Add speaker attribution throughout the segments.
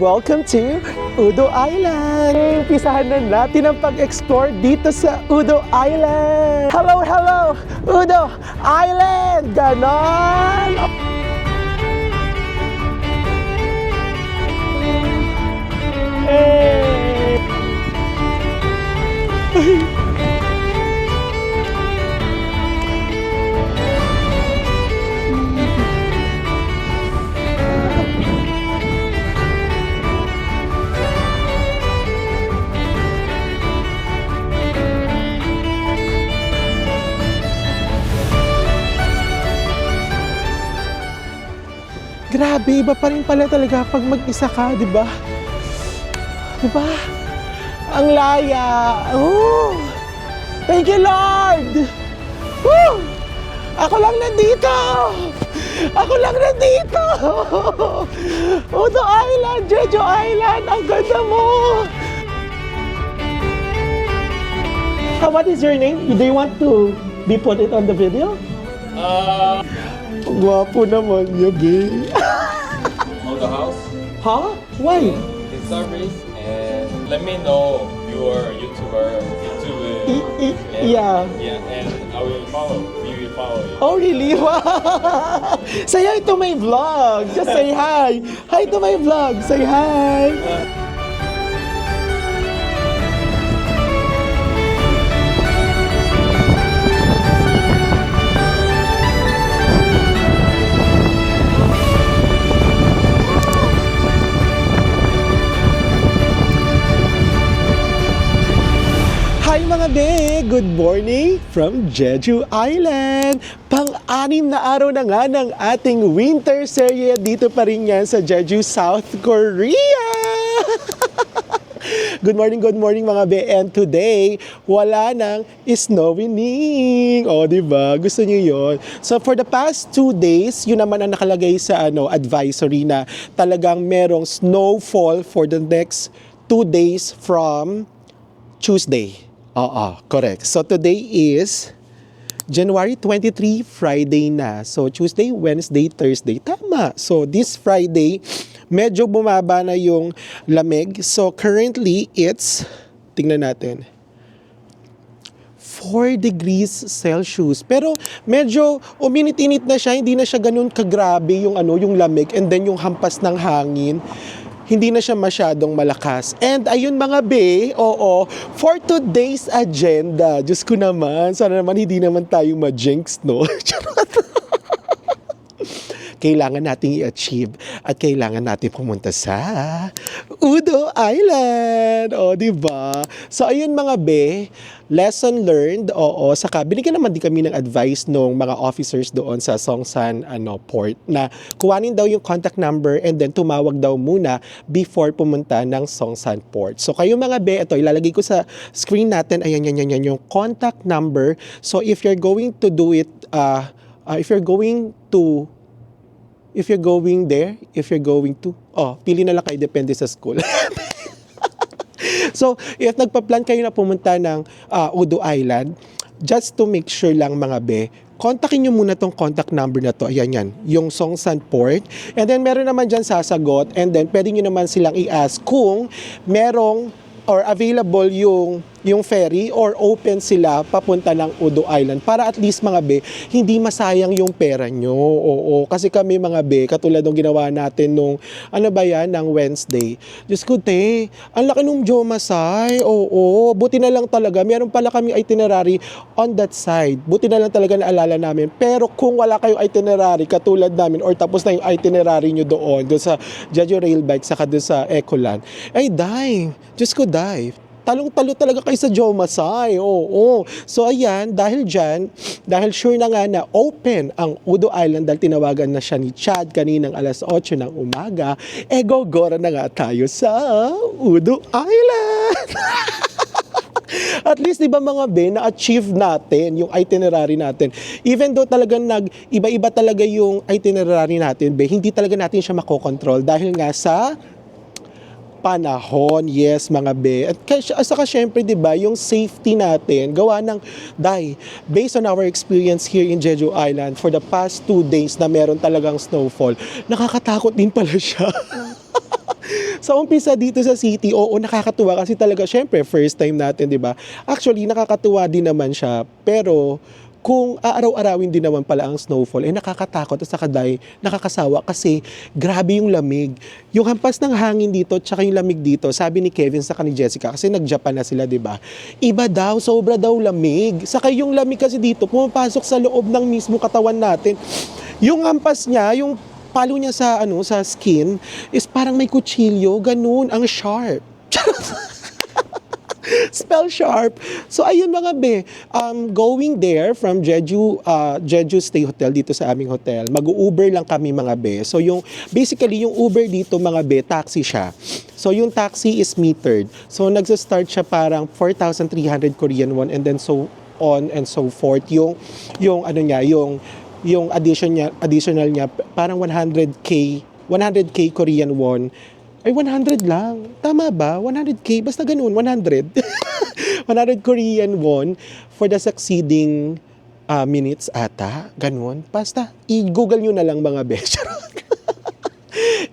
Speaker 1: welcome to Udo Island! Pisahan na natin ang pag-explore dito sa Udo Island! Hello, hello! Udo Island! Ganon! Hey! Grabe, iba pa rin pala talaga pag mag-isa ka, di ba? Di ba? Ang laya. Oh! Thank you, Lord! Woo! Ako lang nandito! Ako lang nandito! Udo Island, Jeju Island, ang ganda mo! What is your name? Do you want to be put it on the video? Gwapo naman niya, be.
Speaker 2: Know the house?
Speaker 1: Huh? Why?
Speaker 2: It's service and let me know your YouTuber, YouTube.
Speaker 1: Yeah.
Speaker 2: Yeah, and I will follow. We will follow you.
Speaker 1: Oh, really? Say hi to my vlog. Just say hi. Hi to my vlog. Say hi. Hi mga be! Good morning from Jeju Island! Pang-anim na araw na nga ng ating winter serye dito pa rin yan sa Jeju, South Korea! Good morning mga be! And today, wala nang snowing. O, diba? Gusto niyo yon? So, for the past 2 days, yun naman ang nakalagay sa advisory na talagang merong snowfall for the next 2 days from Tuesday. Oo, correct. So today is January 23, Friday na. So Tuesday, Wednesday, Thursday. Tama. So this Friday, medyo bumaba na yung lamig. So currently, it's, tingnan natin, 4 degrees Celsius. Pero medyo uminit-init na siya, hindi na siya ganun kagrabe yung yung lamig and then yung hampas ng hangin. Hindi na siya masyadong malakas. And ayun mga be, oo, for today's agenda, Diyos ko naman, sana naman hindi naman tayo ma-jinx, no? Kailangan nating i-achieve at kailangan natin pumunta sa Udo Island. O, diba? So, ayun mga be, lesson learned, oo, saka binigyan naman din kami ng advice ng mga officers doon sa Songsan port na kuhanin daw yung contact number and then tumawag daw muna before pumunta ng Songsan port. So, kayo mga be, ito, ilalagay ko sa screen natin, ayan, yan, yung contact number. So, if you're going to do it, if you're going to, pili na lang kayo, depende sa school. So, if nagpa-plan kayo na pumunta ng Udo Island, just to make sure lang mga be, kontakin nyo muna tong contact number na to. Ayan yan, yung Songsan Port. And then, meron naman dyan sasagot. And then, pwede nyo naman silang i-ask kung merong or available yung ferry or open sila papunta ng Udo Island para at least mga be, hindi masayang yung pera nyo. Oo, kasi kami mga be, katulad ng ginawa natin nung, ng Wednesday. Diyos ko te, ang laki nung Jomasay. Oo, buti na lang talaga. Meron pala kami itinerary on that side. Buti na lang talaga naalala namin. Pero kung wala kayong itinerary katulad namin or tapos na yung itinerary nyo doon sa Jeju Rail Bike saka doon sa Ecoland, ay die. Diyos ko die. Talong-talo talaga kayo sa Jomasay. Oo. So ayan, dahil dyan, dahil sure na nga na open ang Udo Island dahil tinawagan na siya ni Chad kaninang alas 8 ng umaga, gogora na nga tayo sa Udo Island. At least, di ba mga be, na-achieve natin yung itinerary natin. Even though talagang iba-iba talaga yung itinerary natin, be, hindi talaga natin siya makokontrol dahil nga sa panahon. Yes, mga be. At saka syempre, di ba, yung safety natin, gawa ng, based on our experience here in Jeju Island, for the past 2 days na meron talagang snowfall, nakakatakot din pala siya. Sa umpisa dito sa city, oo, nakakatuwa kasi talaga, syempre, first time natin, di ba? Actually, nakakatuwa din naman siya. Pero, kung aaraw-arawin din naman pala ang snowfall, nakakatakot at saka nakakasawa kasi grabe yung lamig. Yung hampas ng hangin dito, tsaka yung lamig dito, sabi ni Kevin sa ni Jessica, kasi nag-Japan na sila, di ba? Iba daw, sobra daw lamig. Saka yung lamig kasi dito, pumapasok sa loob ng mismo katawan natin. Yung hampas niya, yung palo niya sa skin, is parang may kutsilyo, ganun, ang sharp. Spell sharp. So ayun mga be, going there from Jeju Stay Hotel dito sa aming hotel. Mag-Uber lang kami mga be. So basically yung Uber dito mga be, taxi siya. So yung taxi is metered. So nagsa-start siya parang 4,300 Korean won and then so on and so forth. Yung ano niya, yung additional niya parang 100k Korean won. Ay, 100 lang. Tama ba? 100k? Basta ganun, 100. 100 Korean won for the succeeding minutes ata. Ganun. Basta, i-google nyo na lang mga besh.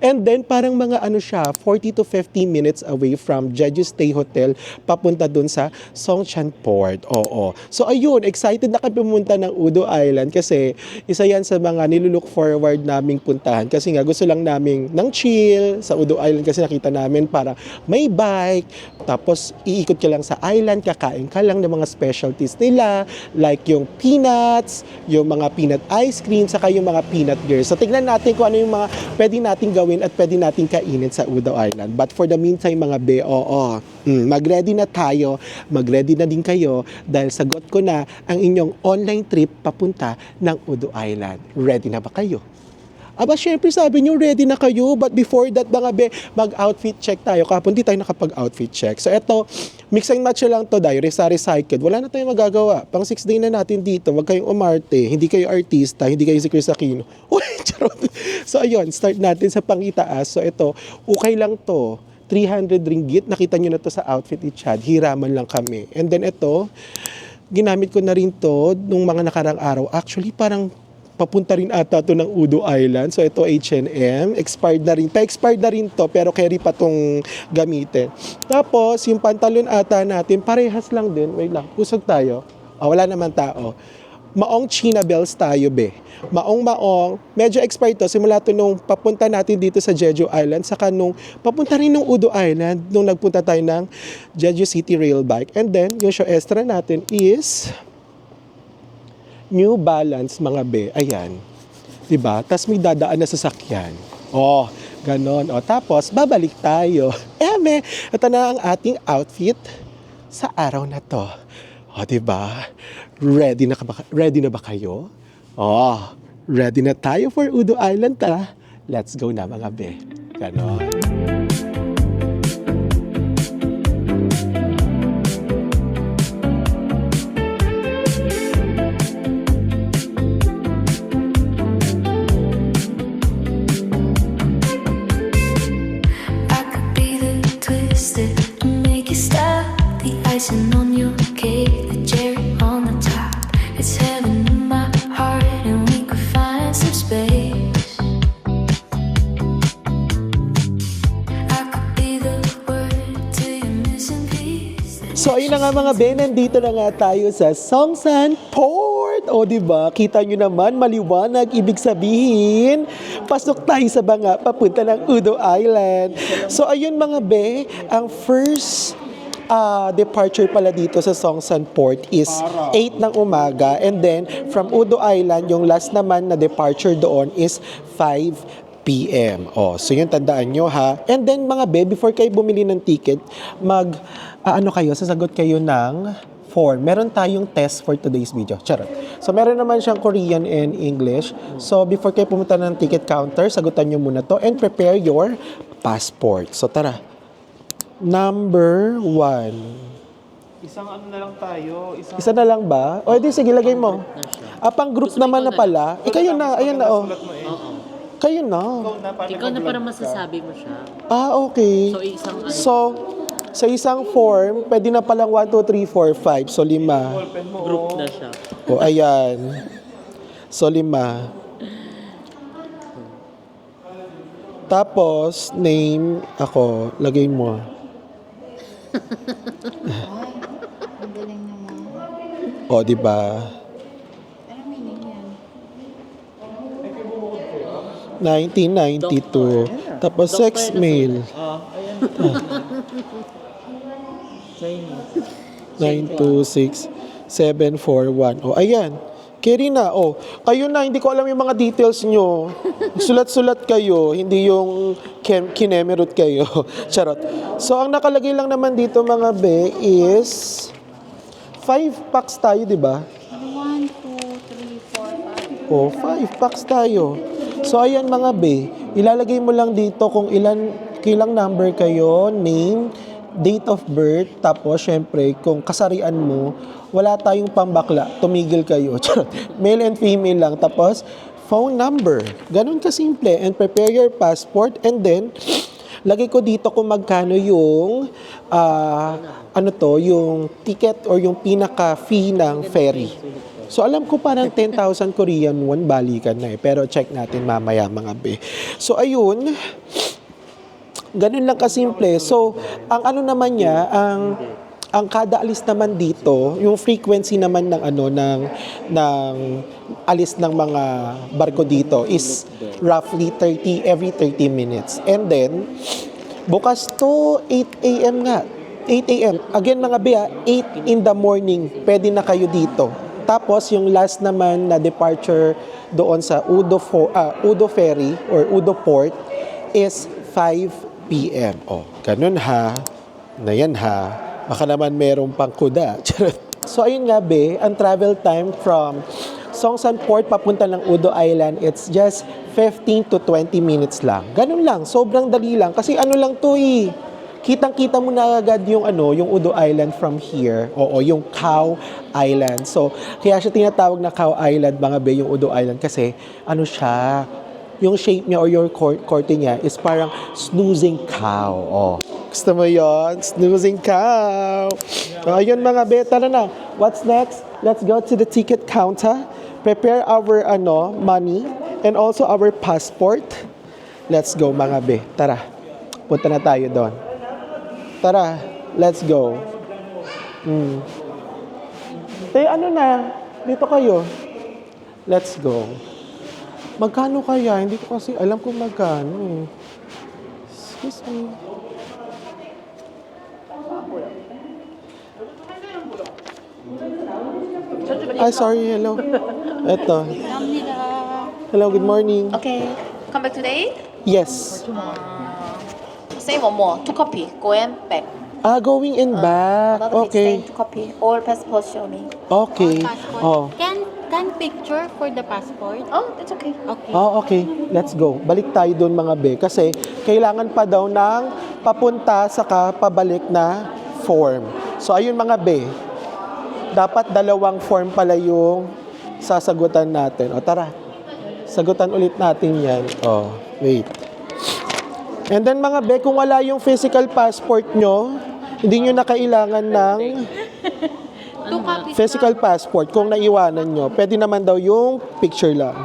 Speaker 1: And then, parang mga ano siya, 40 to 50 minutes away from Jeju Stay Hotel, papunta dun sa Songshan Port. Oo. So, ayun, excited na kami pumunta ng Udo Island kasi isa yan sa mga nilulook forward naming puntahan. Kasi nga, gusto lang naming ng chill sa Udo Island kasi nakita namin para may bike, tapos iikot ka lang sa island, kakain ka lang ng mga specialties nila, like yung peanuts, yung mga peanut ice cream, saka yung mga peanut girls. So, tignan natin kung ano yung mga pwede natin gawin at pwede natin kainin sa Udo Island. But for the meantime, mga be, mag-ready na tayo, mag-ready na din kayo dahil sagot ko na ang inyong online trip papunta ng Udo Island. Ready na ba kayo? Aba, syempre sabi niyo ready na kayo. But before that, mga be, mag-outfit check tayo. Kapon di tayo nakapag-outfit check. So eto, mix and match lang to, dahil recycled. Wala na tayong magagawa. Pang 6 day na natin dito. Wag kayong umarte. Hindi kayo artista. Hindi kayo si Chris Aquino. Uy, charot. So ayun, start natin sa pangitaas. So ito, okay lang to. 300 ringgit. Nakita nyo na to sa outfit ni Chad. Hiraman lang kami. And then ito, ginamit ko na rin to nung mga nakarang araw. Actually, parang papunta rin ata to ng Udo Island. So ito H&M, expired na rin. Pa-expired na rin to pero carry pa tong gamitin. Tapos yung pantalon ata natin, parehas lang din. Wait lang, usog tayo. Wala naman tao. Maong China Bells tayo be. Maong, medyo expired to. Simula to nung papunta natin dito sa Jeju Island, saka nung papunta rin ng Udo Island, nung nagpunta tayo ng Jeju City Rail Bike. And then, yung show extra natin is New Balance mga be. Ayan. 'Di ba? Tapos may dadaan na sasakyan. Oh, ganon. Tapos babalik tayo. Ito na ang ating outfit sa araw na 'to. 'Di ba? Ready na ba kayo? Ready na tayo for Udo Island, tara. Let's go na mga be. Ganon.
Speaker 3: Icing on your cake, the cherry on the top. It's heaven in my heart, and we could find some space. I could be the word to your missing piece.
Speaker 1: So ayun na nga mga be, nandito na nga tayo sa Songshan Port. Di ba? Kita nyo naman, maliwanag. Ibig sabihin, pasok tayo sa banga papunta ng Udo Island. So ayun mga be, ang first departure pala dito sa Songshan Port is 8 ng umaga, and then from Udo Island, yung last naman na departure doon is 5 p.m. So yun, tandaan nyo ha. And then mga be, before kayo bumili ng ticket, sasagot kayo ng form. Meron tayong test for today's video. Charot. So meron naman siyang Korean and English. So before kayo pumunta ng ticket counter, sagutan nyo muna to and prepare your passport. So tara. Number 1.
Speaker 4: Isang ano na lang tayo.
Speaker 1: Isa na lang ba? O, sige, lagay mo. Pang group naman na pala. Kayo na, ayan na, Kayo na.
Speaker 5: Ikaw na parang masasabi mo siya.
Speaker 1: Okay.
Speaker 5: So, isang ano?
Speaker 1: So, sa isang form, pwede na palang 1, 2, 3, 4, 5. So, 5.
Speaker 5: Group na siya.
Speaker 1: Ayan. So, 5. Tapos, name, ako, lagay mo.
Speaker 4: Ang galing naman.
Speaker 1: O, di ba?
Speaker 4: Anong meaning yan?
Speaker 1: 1992. Tapos, sex mail.
Speaker 5: Chinese.
Speaker 1: 926741. O, ayan. Carry na. O, kayo na, hindi ko alam yung mga details nyo. Sulat-sulat kayo, hindi yung kinemerot kayo. Charot. So, ang nakalagay lang naman dito mga be is 5 packs tayo, di ba?
Speaker 4: 1, 2, 3, 4, 5.
Speaker 1: O, 5 packs tayo. So, ayan mga be, ilalagay mo lang dito kung kilang number kayo, name, date of birth, tapos syempre, kung kasarian mo, wala tayong pambakla, tumigil kayo. Male and female lang. Tapos, phone number. Ganun kasimple. And prepare your passport. And then, lagay ko dito kung magkano yung, yung ticket or yung pinaka-fee ng ferry. So, alam ko parang 10,000 Korean won, balikan na eh. Pero check natin mamaya mga be. So, ayun. Ganun lang kasimple. So, ang ano naman niya, ang kada alis naman dito, yung frequency naman ng alis ng mga barko dito is roughly every 30 minutes. And then, bukas to 8 a.m. nga. 8 a.m. Again mga bea, 8 in the morning, pwede na kayo dito. Tapos, yung last naman na departure doon sa Udo Ferry or Udo Port is 5 p.m. O, ganun ha. Na yan ha. Baka naman merong pang kuda. So, ayun nga be, ang travel time from Songsan Port papunta ng Udo Island, it's just 15 to 20 minutes lang. Ganun lang, sobrang dali lang. Kasi ano lang to eh. Kitang-kita mo na agad yung Udo Island from here. Oo, yung Cow Island. So, kaya siya tinatawag na Cow Island, mga be, yung Udo Island. Kasi, ano siya, yung shape niya or yung korte niya is parang snoozing cow. Oh. Gusto mo yun? Snoozing cow. So, ayun mga be, tara na. What's next? Let's go to the ticket counter. Prepare our money and also our passport. Let's go mga be. Tara. Punta na tayo doon. Tara. Let's go. Ano na? Dito kayo. Let's go. Magkano kaya? Hindi ko kasi alam kung magkano. Excuse me. Sorry. Hello. Eto. Hello, good morning.
Speaker 4: Okay. Come back today?
Speaker 1: Yes.
Speaker 4: Say one more. 2 copy. Go and back.
Speaker 1: Going in back.
Speaker 4: Another
Speaker 1: Okay.
Speaker 4: mistake, 2 copy. All passport show me.
Speaker 1: Okay. Oh.
Speaker 6: Can picture for the passport?
Speaker 4: Oh, that's okay.
Speaker 6: Okay.
Speaker 1: Okay. Let's go. Balik tayo doon mga be. Kasi kailangan pa daw ng papunta saka pabalik na form. So, ayun mga be. Dapat 2 form pala yung sasagutan natin. O tara. Sagutan ulit natin yan. Wait. And then mga be, kung wala yung physical passport nyo, hindi nyo na kailangan ng
Speaker 6: 2 copies.
Speaker 1: physical passport. Kung naiwanan nyo, pwede naman daw yung picture lang.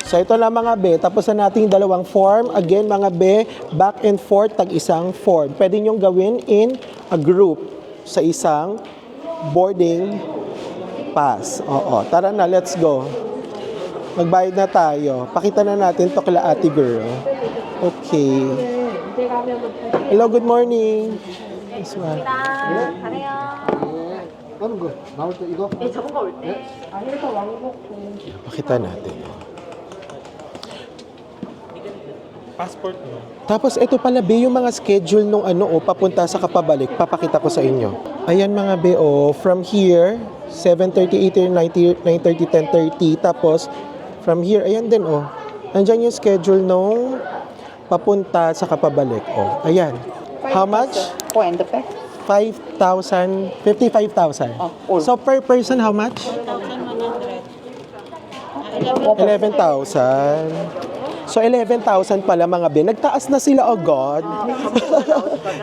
Speaker 1: So ito na mga be, tapos na natin yung 2 form. Again mga be, back and forth, tag-isang form. Pwede nyong gawin in a group sa isang boarding pass. Oo, tara na, let's go. Magbayad na tayo. Pakita na natin to kila ate girl. Okay. Hello, good morning. Yes, ma'am. Pakita natin.
Speaker 2: Passport mo.
Speaker 1: Tapos ito pala be, yung mga schedule nung papunta sa kapabalik, papakita ko sa inyo. Ayan mga be, from here, 7:30, 8:30, 9:30, 10:30. Tapos, from here, ayan din Andyan yung schedule nung papunta sa kapabalik. Ayan. How much?
Speaker 4: 4 and the back.
Speaker 1: 5,000, 55,000. So per person, how much? 11,000. So 11,000 pala mga be. Nagtaas na sila agad.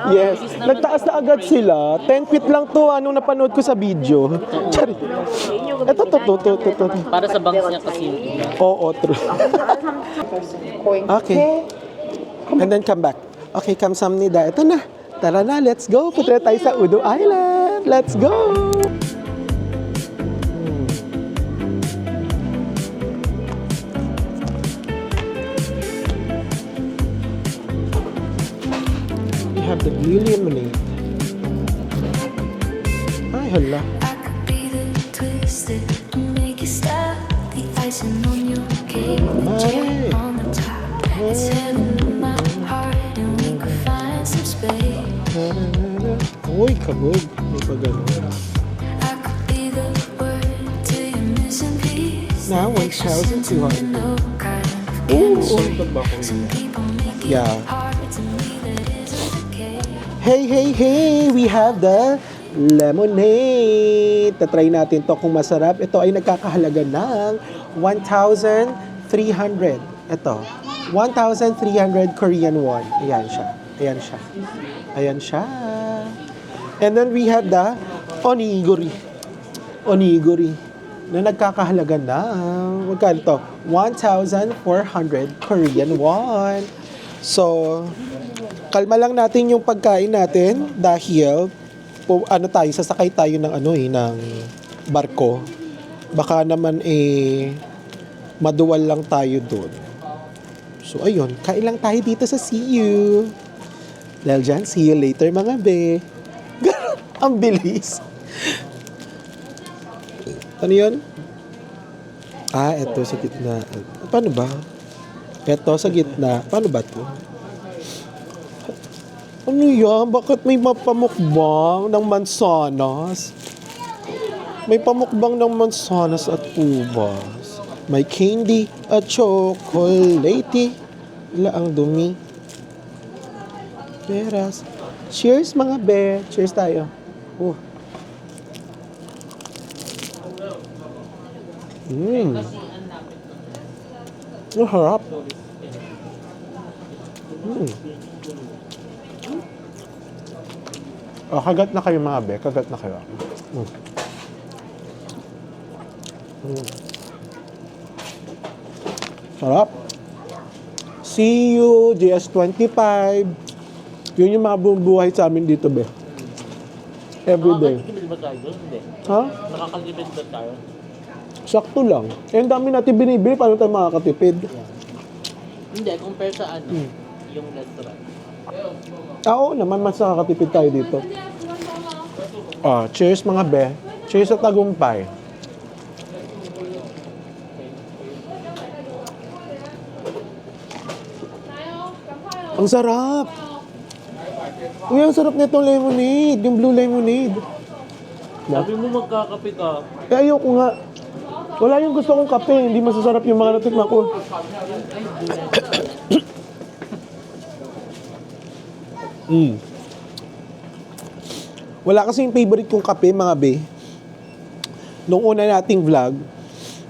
Speaker 1: Yes, nagtaas na agad sila. 10 feet lang to, anong napanood ko sa video. Charit. Ito, to.
Speaker 5: Para sa banks niya kasi.
Speaker 1: Oo, true. Okay. And then come back. Okay, kamsamnida. Ito na. Tara na, let's go. Punta na tayo sa Udo Island. Let's go! We have the blue lemonade. Ay, hala.
Speaker 3: I could be the twist that make you stop. The icing on your cake, the cherry on the top. It's heaven in my heart, and we could find some space.
Speaker 1: Uy, kabog. May pa ganun.
Speaker 3: I could be the word to your missing piece.
Speaker 1: Now,
Speaker 3: that makes you
Speaker 1: 1,200.
Speaker 3: sentimental, kind of
Speaker 1: Ooh.
Speaker 3: bittersweet. Some people make it
Speaker 1: Yeah.
Speaker 3: hard to me that isn't the case.
Speaker 1: Hey! We have the lemonade. Tatry natin to kung masarap. Ito ay nagkakahalaga ng 1,300. Ito. 1,300 Korean won. Ayan siya. Ayan siya. Ayan siya. And then we have the onigiri. Onigiri. Na nagkakahalaga ng, magkano to? 1,400 Korean won. So, kalma lang natin yung pagkain natin dahil sasakay tayo ng ng barko. Baka naman maduwal lang tayo doon. So ayun, kain lang tayo dito sa CU. Dahil dyan, see you later mga be. Ang bilis. Ano yun? Eto sa gitna. Paano ba? Eto sa gitna. Paano ba to? Ano yan? Bakit may mapamukbang ng mansanas? May pamukbang ng mansanas at ubas. May candy at chocolate. Wala ang dumi. Peras. Cheers mga be. Cheers tayo. Ang harap. Kagat na kayo mga be. Kagat na kayo. Sarap. See you, GS25. Yun yung mga buhay sa amin dito, be. Every day.
Speaker 5: Nakakatipid ba tayo doon? Hindi.
Speaker 1: Ha?
Speaker 5: Nakakatipid ba tayo?
Speaker 1: Sakto lang. Ang dami natin binibili, paano tayo makakatipid?
Speaker 5: Hindi, compare sa yung restaurant.
Speaker 1: Oo naman, mas nakakatipid tayo dito. Cheers mga be. Cheers sa tagumpay. Ang sarap! Uy, ang sarap nitong lemonade. Yung blue lemonade.
Speaker 5: Sabi mo magkakape ka.
Speaker 1: Ayoko nga. Wala yung gusto kong kape. Hindi masasarap yung mga natikman ko. Wala kasi yung favorite kong kape, mga be. Nung una nating vlog,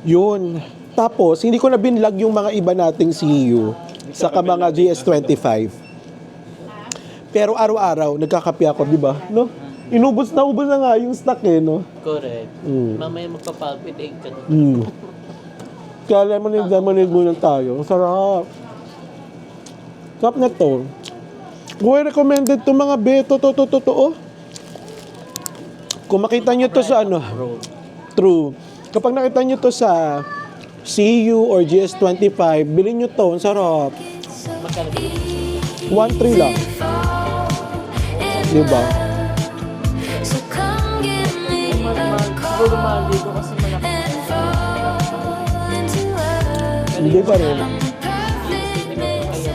Speaker 1: yun. Tapos, hindi ko na binlog yung mga iba nating CEO. Saka mga GS25. Pero araw-araw, nagkakape ako, di ba? No? Ubos na nga yung stock no?
Speaker 5: Correct. Mamaya magpapalpitate ka.
Speaker 1: Kaya lemonade muna tayo. Ang sarap. Sarap na to. Boy, recommended to mga beto. Totoo. Kung makita nyo to sa True. Kapag nakita nyo to sa CU or GS25, bilhin nyo to. Ang sarap. 1,300 lang. Diba?
Speaker 3: So come give me a call and fall into love.
Speaker 1: Hindi pa rin.
Speaker 3: Perfect mix.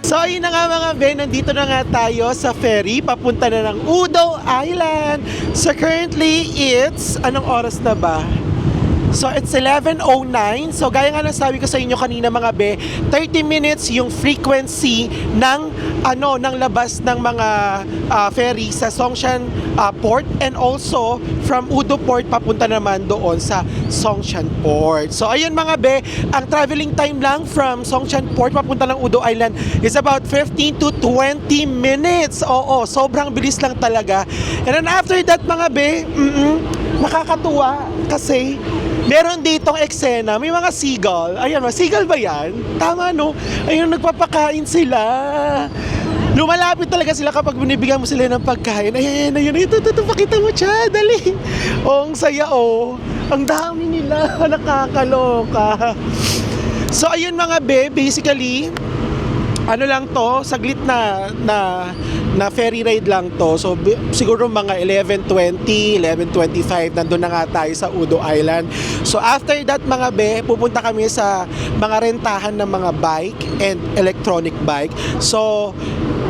Speaker 1: So ayun na nga mga Ben, nandito na nga tayo sa ferry, papunta na ng Udo Island. So currently it's, anong oras na ba? So it's 11:09. So gaya nga ng sabi ko sa inyo kanina mga be, 30 minutes yung frequency ng ng labas ng mga ferry sa Songshan Port, and also from Udo Port papunta naman doon sa Songshan Port. So ayun mga be, ang traveling time lang from Songshan Port papunta ng Udo Island is about 15 to 20 minutes. Oo, sobrang bilis lang talaga. And then after that mga be, nakakatuwa kasi meron ditong eksena, may mga seagull. Ayan, seagull ba yan? Tama, no? Ayun, nagpapakain sila. Lumalapit talaga sila kapag binibigyan mo sila ng pagkain. Ayan, ito, pakita mo siya, dali. Oh, ang saya, oh. Ang dami nila, nakakaloka. So, ayun mga be, basically, ano lang to, saglit na ferry ride lang to. So siguro mga 11:20, 11:25 nandun na nga tayo sa Udo Island. So after that mga be, pupunta kami sa mga rentahan ng mga bike and electronic bike. So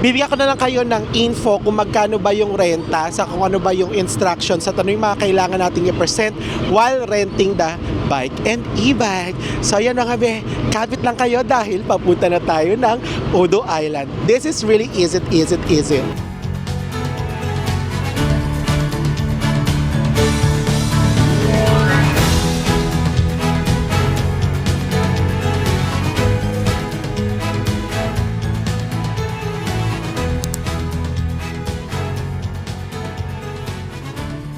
Speaker 1: bibigyan ko na lang kayo ng info kung magkano ba yung renta, sa kung ano ba yung instructions, at ano yung mga kailangan nating i-present while renting the bike and e-bike. So yan mga be, kapit lang kayo dahil papunta na tayo ng Udo Island. This is really easy.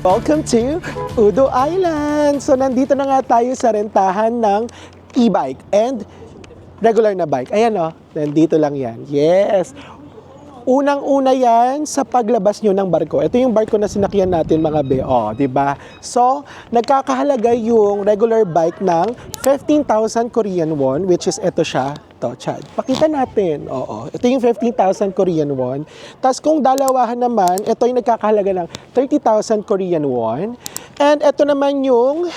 Speaker 1: Welcome to Udo Island! So nandito na nga tayo sa rentahan ng e-bike and regular na bike. Ayan o, nandito lang yan. Yes! Unang-una yan sa paglabas nyo ng barko. Ito yung barko na sinakyan natin mga be. O, diba? So, nagkakahalaga yung regular bike ng 15,000 Korean won, which is ito siya. Ito, Chad. Pakita natin. Oo. Ito yung 15,000 Korean won. Tapos kung dalawahan naman, ito yung nagkakahalaga ng 30,000 Korean won. And ito naman yung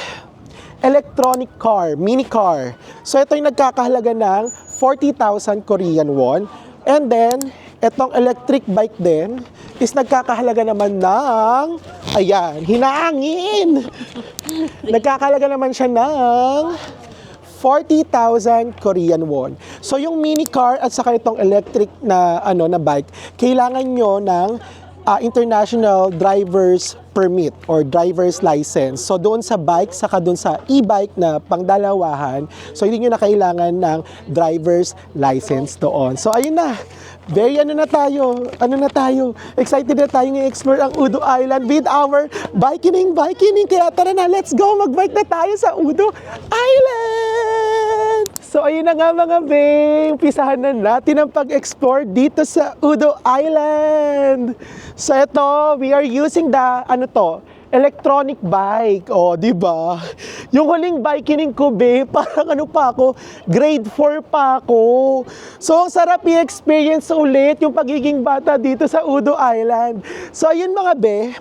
Speaker 1: electronic car, mini car. So ito yung nagkakahalaga ng 40,000 Korean won. And then, etong electric bike din is nagkakahalaga naman ng, ayan, hinaangin. Nagkakahalaga naman siya ng 40,000 Korean won. So yung mini car at saka itong electric na na bike, kailangan nyo ng international driver's permit or driver's license. So doon sa bike, saka doon sa e-bike na pangdalawahan, so hindi nyo na kailangan ng driver's license doon. So ayun na, very ano na tayo, excited na tayo i-explore ang Udo Island with our bikining. Kaya tara na, let's go, magbike na tayo sa Udo Island! So ayun na nga mga bing, umpisahan na natin ang pag-explore dito sa Udo Island. So ito, we are using the, electronic bike. O, di ba? Yung huling bikining ko, be, parang grade 4 pa ako. So, ang sarap i-experience ulit yung pagiging bata dito sa Udo Island. So, ayun mga be,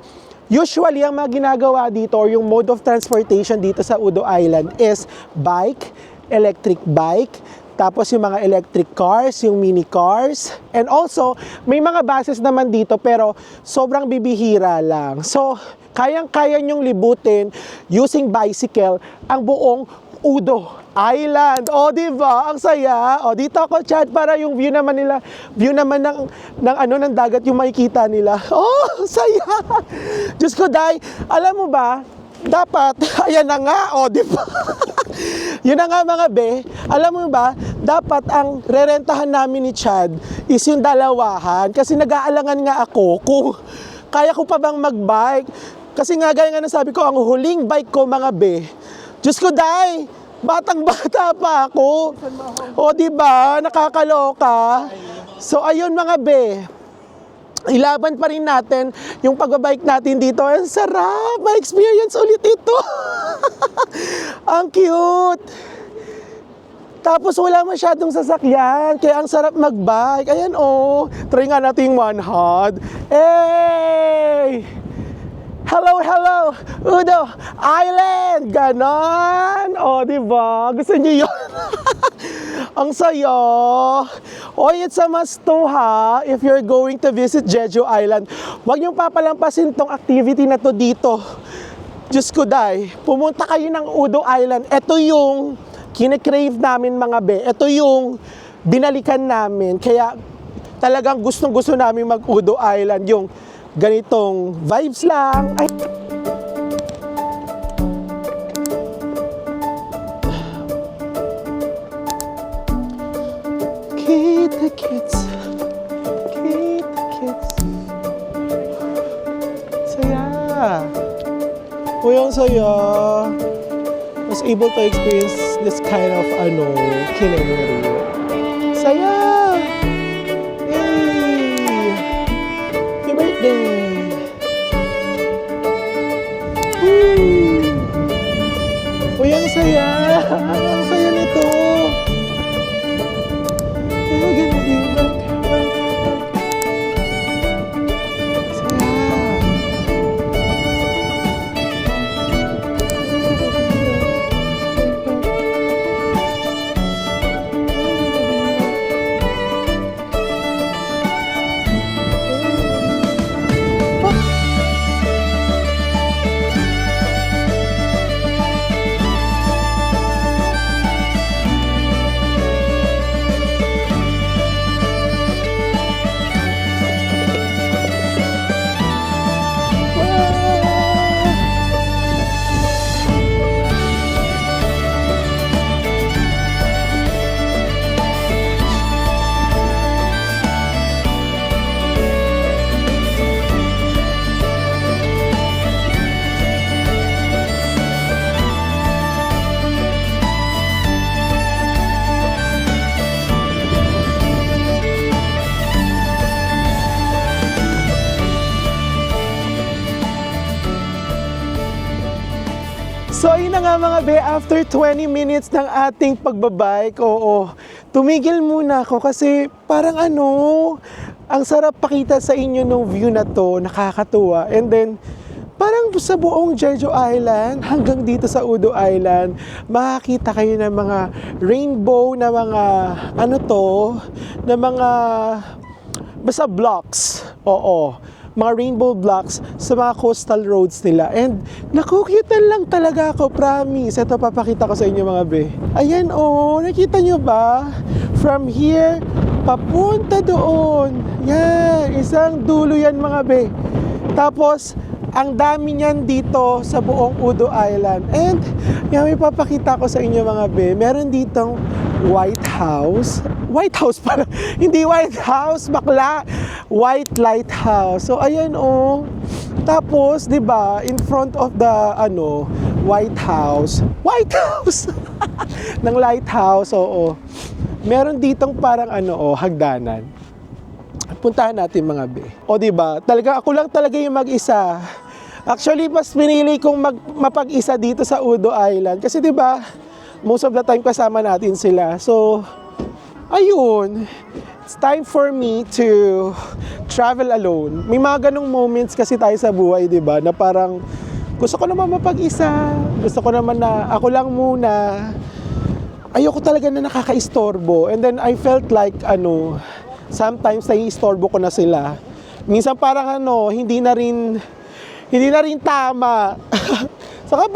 Speaker 1: usually ang mga ginagawa dito or yung mode of transportation dito sa Udo Island is bike, electric bike, tapos yung mga electric cars, yung mini cars, and also may mga buses naman dito pero sobrang bibihira lang. So, kayang-kaya nyong libutin using bicycle ang buong Udo Island. O, di ba? Ang saya. O, dito ako, Chad, para yung view naman ng dagat yung makikita nila. Oh, saya. Diyos ko, Day, alam mo ba, dapat, ayan na nga, o, di ba? Yun na nga mga be, alam mo ba, dapat ang rerentahan namin ni Chad is yung dalawahan kasi nag-aalangan nga ako kung kaya ko pa bang mag-bike. Kasi nga gaya nga nasabi ko, ang huling bike ko mga be, Diyos ko, Day, batang-bata pa ako. O di ba, nakakaloka. So ayun mga be, ilaban pa rin natin yung pagbabike natin dito. Ang sarap, ma-experience ulit ito. Ang cute. Tapos wala masyadong sasakyan, kaya ang sarap mag-bike. Ayan oh, try nga natin yung one hot. Hey! Hello, Udo Island! Ganon! O, diba? Gusto niyo yun? Ang saya! Oy, it's a must to ha, if you're going to visit Jeju Island. Huwag niyong papalampasin tong activity na to dito. Diyos ko day, pumunta kayo ng Udo Island. Ito yung kine-crave namin mga be. Ito yung binalikan namin. Kaya talagang gustong-gusto namin mag-Udo Island. Yung ganitong vibes lang. Ay. Kita kids. Kita kids. Saya. Uy, ang saya. Was able to experience this kind of kinenuri. Saya! Yay! Happy birthday! Woo! Uy, ang saya! Ang saya nito! Ay, ganun din. So ayun na nga mga be, after 20 minutes ng ating pagbabike, tumigil muna ako kasi parang ang sarap pakita sa inyo ng view na to, nakakatuwa. And then, parang sa buong Jeju Island, hanggang dito sa Udo Island, makakita kayo ng mga rainbow na mga, na mga, basta blocks. Mga rainbow blocks sa mga coastal roads nila. And nakukyutan lang talaga ako, promise. Ito, papakita ko sa inyo mga be. Ayan nakita nyo ba? From here, papunta doon. Yan, isang dulo yan mga be. Tapos, ang dami niyan dito sa buong Udo Island. And, yan, may papakita ko sa inyo mga be. Meron ditong White House. White House pala. Hindi White House, bakla. White Lighthouse. So, ayan Tapos, di ba, in front of the, White House. White House! ng lighthouse, Meron ditong parang, hagdanan. Puntahan natin mga be. Di ba? Talaga, ako lang talaga yung mag-isa. Actually, mas pinili kong mapag-isa dito sa Udo Island. Kasi di ba, most of the time kasama natin sila. So, ayun. It's time for me to travel alone. May mga ganong moments kasi tayo sa buhay, di ba? Na parang gusto ko naman mapag-isa. Gusto ko naman na ako lang muna. Ayoko talaga na nakaka-istorbo. And then I felt like, sometimes nai-istorbo ko na sila. Minsan parang hindi na rin tama. Saka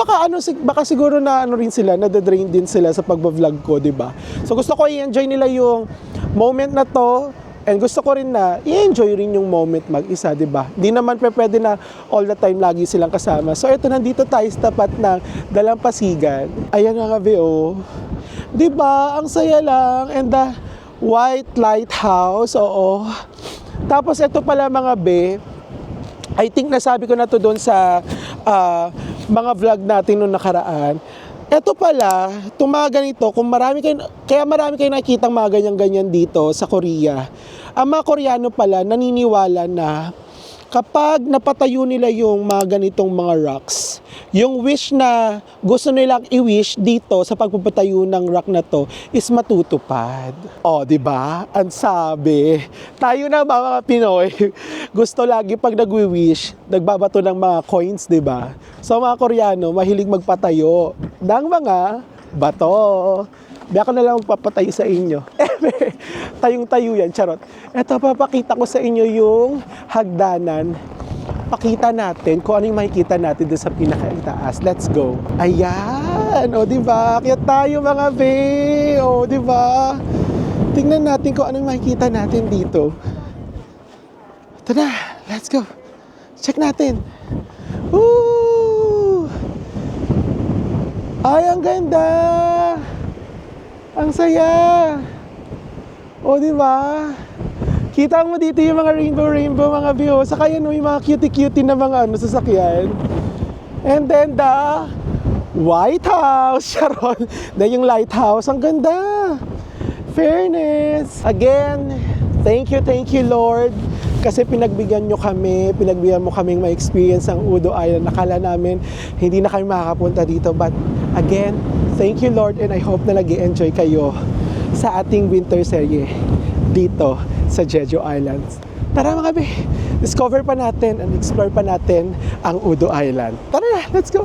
Speaker 1: baka siguro na rin sila, na-drain din sila sa pagba-vlog ko, di ba? So gusto ko i-enjoy nila yung moment na to, and gusto ko rin na i-enjoy rin yung moment mag-isa, di ba? Hindi naman pwede na all the time lagi silang kasama. So ito, nandito tayo sa tapat ng Dalampasigan. Ayan nga be, di ba? Ang saya lang. And the White Lighthouse, Tapos ito pala mga be, I think nasabi ko na to doon sa mga vlog natin noong nakaraan. Ito pala, itong mga ganito, kaya marami kayo nakikitang mga ganyan-ganyan dito sa Korea. Ang mga Koreano pala naniniwala na kapag napatayo nila yung mga ganitong mga rocks, yung wish na gusto nilang i-wish dito sa pagpapatayo ng rock na to is matutupad. Di ba? Ang sabi. Tayo na mga Pinoy, gusto lagi pag nagwi-wish, nagbabato ng mga coins, di ba? So mga Koreano, mahilig magpatayo ng mga bato. Di ako na lang magpapatayo sa inyo. Tayong-tayo yan, charot. Ito, papakita ko sa inyo yung hagdanan. Pakita natin kung ano yung makikita natin doon sa pinakaitaas. Let's go. Ayan, o diba? Kaya tayo mga be. O diba? Tingnan natin kung ano yung makikita natin dito. Ito na, let's go. Check natin. Woo! Ay, ang ganda! Ang saya! O, di ba? Kita mo dito yung mga rainbow mga view. Saka yun, yung mga cutie-cutie na mga sasakyan. And then the White House. Sharon. Then yung lighthouse. Ang ganda! Fairness! Again, thank you Lord. Kasi pinagbigyan mo kaming ma-experience ang Udo Island. Nakala namin hindi na kami makakapunta dito. But again, thank you Lord, and I hope na nag-i-enjoy kayo sa ating winter serye dito sa Jeju Islands. Tara mga be, discover pa natin and explore pa natin ang Udo Island. Tara na, let's go!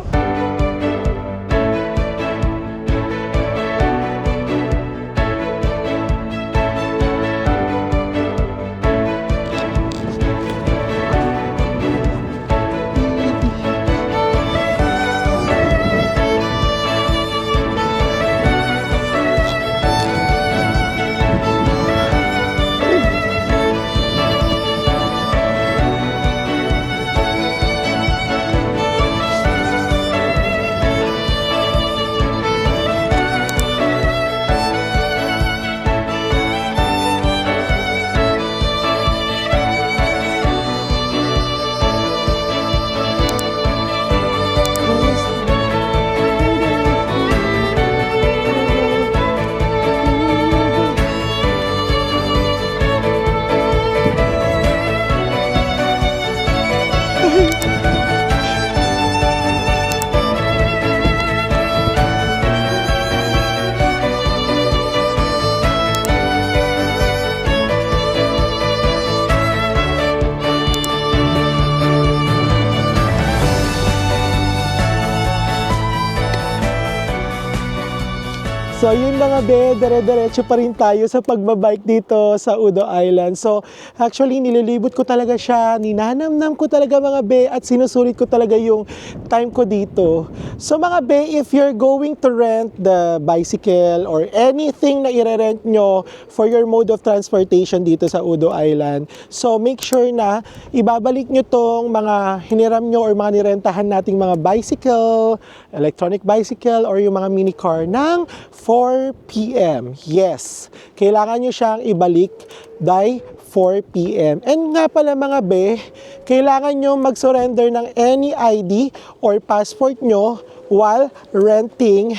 Speaker 1: So yun mga be, dire-diretso pa rin tayo sa pagbabike dito sa Udo Island. So actually nililibot ko talaga siya, ninanamnam ko talaga mga be, at sinusulit ko talaga yung time ko dito. So mga be, if you're going to rent the bicycle or anything na i-rent nyo for your mode of transportation dito sa Udo Island, so make sure na ibabalik nyo tong mga hiniram nyo or mga nirentahan nating mga bicycle, electronic bicycle, or yung mga mini car ng 4 p.m. Yes, kailangan nyo siyang ibalik by 4 p.m. And nga pala mga be, kailangan nyo mag-surrender ng any ID or passport nyo while renting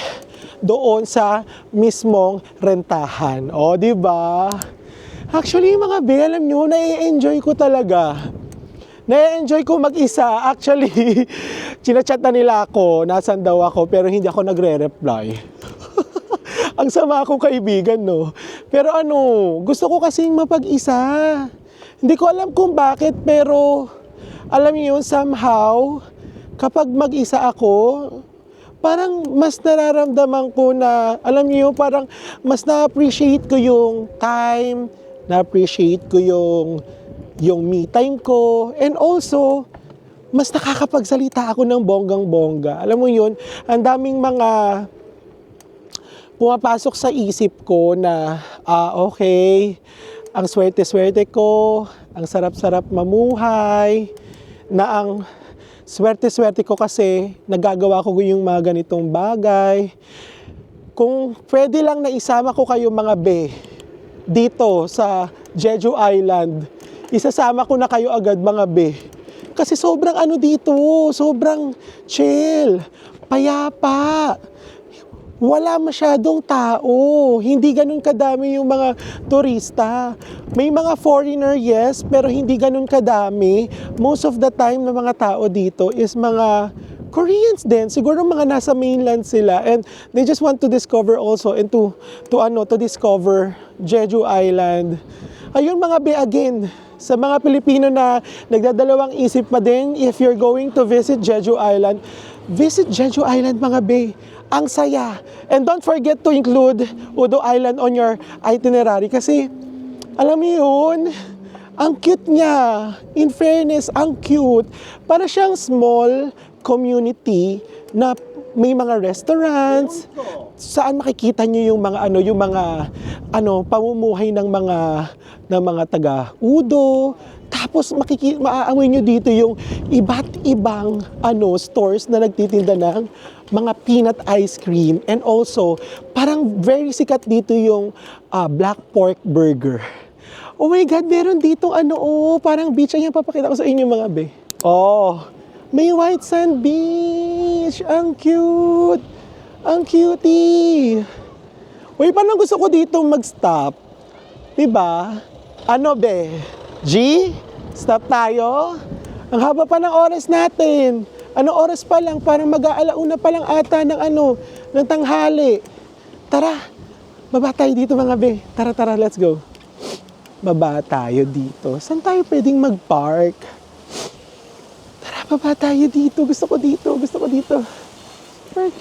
Speaker 1: doon sa mismong rentahan. O, di ba? Actually, mga be, alam nyo, na-enjoy ko talaga. Na-enjoy ko mag-isa. Actually, chinachat na nila ako, nasan daw ako, pero hindi ako nagre-reply. Ang sama akong kaibigan, no? Pero gusto ko kasing mapag-isa. Hindi ko alam kung bakit, pero alam niyo yun, somehow, kapag mag-isa ako, parang mas nararamdaman ko na, alam niyo, parang mas na-appreciate ko yung time, na-appreciate ko yung me time ko, and also, mas nakakapagsalita ako ng bonggang-bongga. Alam mo yun, ang daming mga pumapasok sa isip ko na, okay, ang swerte-swerte ko, ang sarap-sarap mamuhay, na ang swerte-swerte ko kasi nagagawa ko yung mga ganitong bagay. Kung pwede lang na isama ko kayo mga be, dito sa Jeju Island, isasama ko na kayo agad mga be. Kasi sobrang dito, sobrang chill, payapa. Wala masyadong tao. Hindi ganun kadami yung mga turista. May mga foreigner, yes, pero hindi ganun kadami. Most of the time na mga tao dito is mga Koreans din. Siguro mga nasa mainland sila, and they just want to discover also and to discover Jeju Island. Ayun mga be, again, sa mga Pilipino na nagdadalawang isip pa din, if you're going to visit Jeju Island, visit Jeju Island mga be. Ang saya. And don't forget to include Udo Island on your itinerary kasi alam mo yun, ang cute niya. In fairness, ang cute. Para siyang small community na may mga restaurants, saan makikita niyo yung mga pamumuhay ng mga taga Udo. Tapos maaamoy niyo dito yung iba't ibang stores na nagtitinda ng mga peanut ice cream, and also parang very sikat dito yung black pork burger. Oh my God, meron dito parang beach. Ayan, papakita ko sa inyo mga be. Oh, may white sand beach. Ang cute. Ang cutie. Uy, parang gusto ko dito mag-stop. Diba? Ano be? G? Stop tayo? Ang haba pa ng oras natin. Anong oras pa lang? Parang mag-aalauna pa lang ata ng tanghali. Tara, baba tayo dito mga be. Tara, let's go. Baba tayo dito. Saan tayo pwedeng mag-park? Tara, baba tayo dito. Gusto ko dito. Park.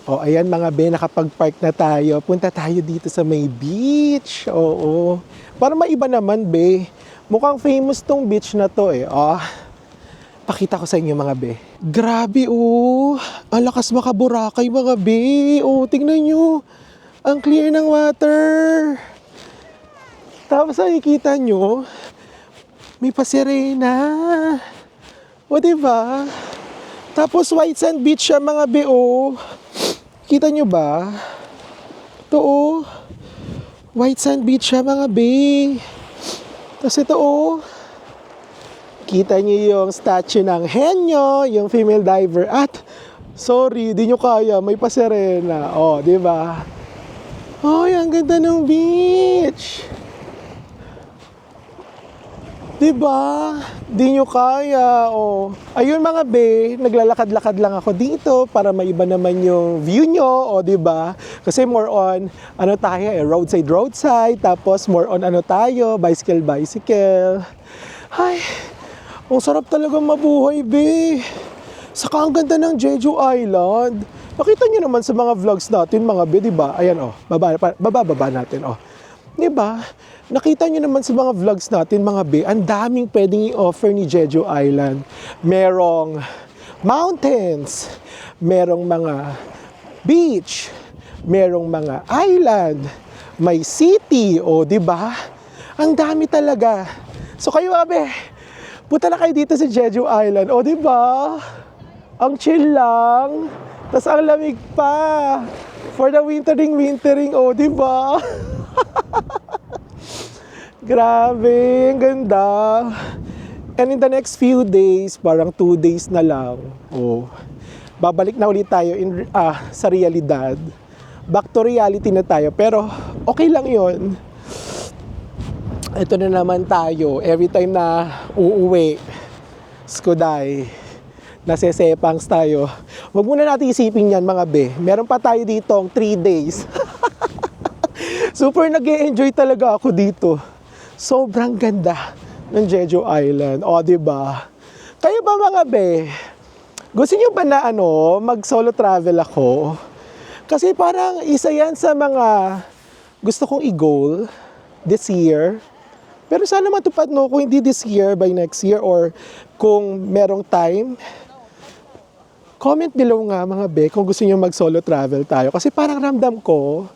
Speaker 1: O, ayan mga be, nakapag-park na tayo. Punta tayo dito sa may beach. Oo. Para maiba naman be. Mukhang famous tong beach na to eh. Pakita ko sa inyo mga be. Grabe ang lakas makaburakay mga be. Tingnan nyo. Ang clear ng water. Tapos nakikita nyo, may pasirena. Diba? Tapos white sand beach siya mga be. Kita nyo ba? Ito white sand beach siya mga be. Tapos ito kita nyo yung statue ng henyo, yung female diver. At, sorry, di nyo kaya, may pasirena. Di ba? Ang ganda ng beach. Di ba? Di nyo kaya. Ayun mga be, naglalakad-lakad lang ako dito para maiba naman yung view nyo. Di ba? Kasi more on, tayo, roadside. Tapos more on, tayo, bicycle. Ay, ang sarap talaga mabuhay, be. Saka ang ganda ng Jeju Island. Nakita nyo naman sa mga vlogs natin, mga be, di ba? Ayan, baba natin, Di ba? Nakita nyo naman sa mga vlogs natin, mga be, ang daming pwedeng i-offer ni Jeju Island. Merong mountains, merong mga beach, merong mga island, may city, di ba? Ang dami talaga. So kayo, be, punta na kayo dito sa Jeju Island. Di ba? Ang chill lang. Tapos ang lamig pa. For the wintering, di ba? Grabe, ang ganda. And in the next few days, parang 2 days na lang, babalik na ulit tayo sa realidad. Back to reality na tayo. Pero okay lang yon. Ito na naman tayo. Every time na uuwi, Skuday, nasesepangs tayo. Huwag muna natin isipin yan mga be. Meron pa tayo ditong 3 days. Super nag-e-enjoy talaga ako dito. Sobrang ganda ng Jeju Island. Diba? Kayo ba mga be? Gusto nyo ba na mag-solo travel ako? Kasi parang isa yan sa mga gusto kong i-goal this year. Pero sana matupad kung hindi this year, by next year, or kung merong time. Comment below nga mga be kung gusto nyo mag-solo travel tayo. Kasi parang ramdam ko,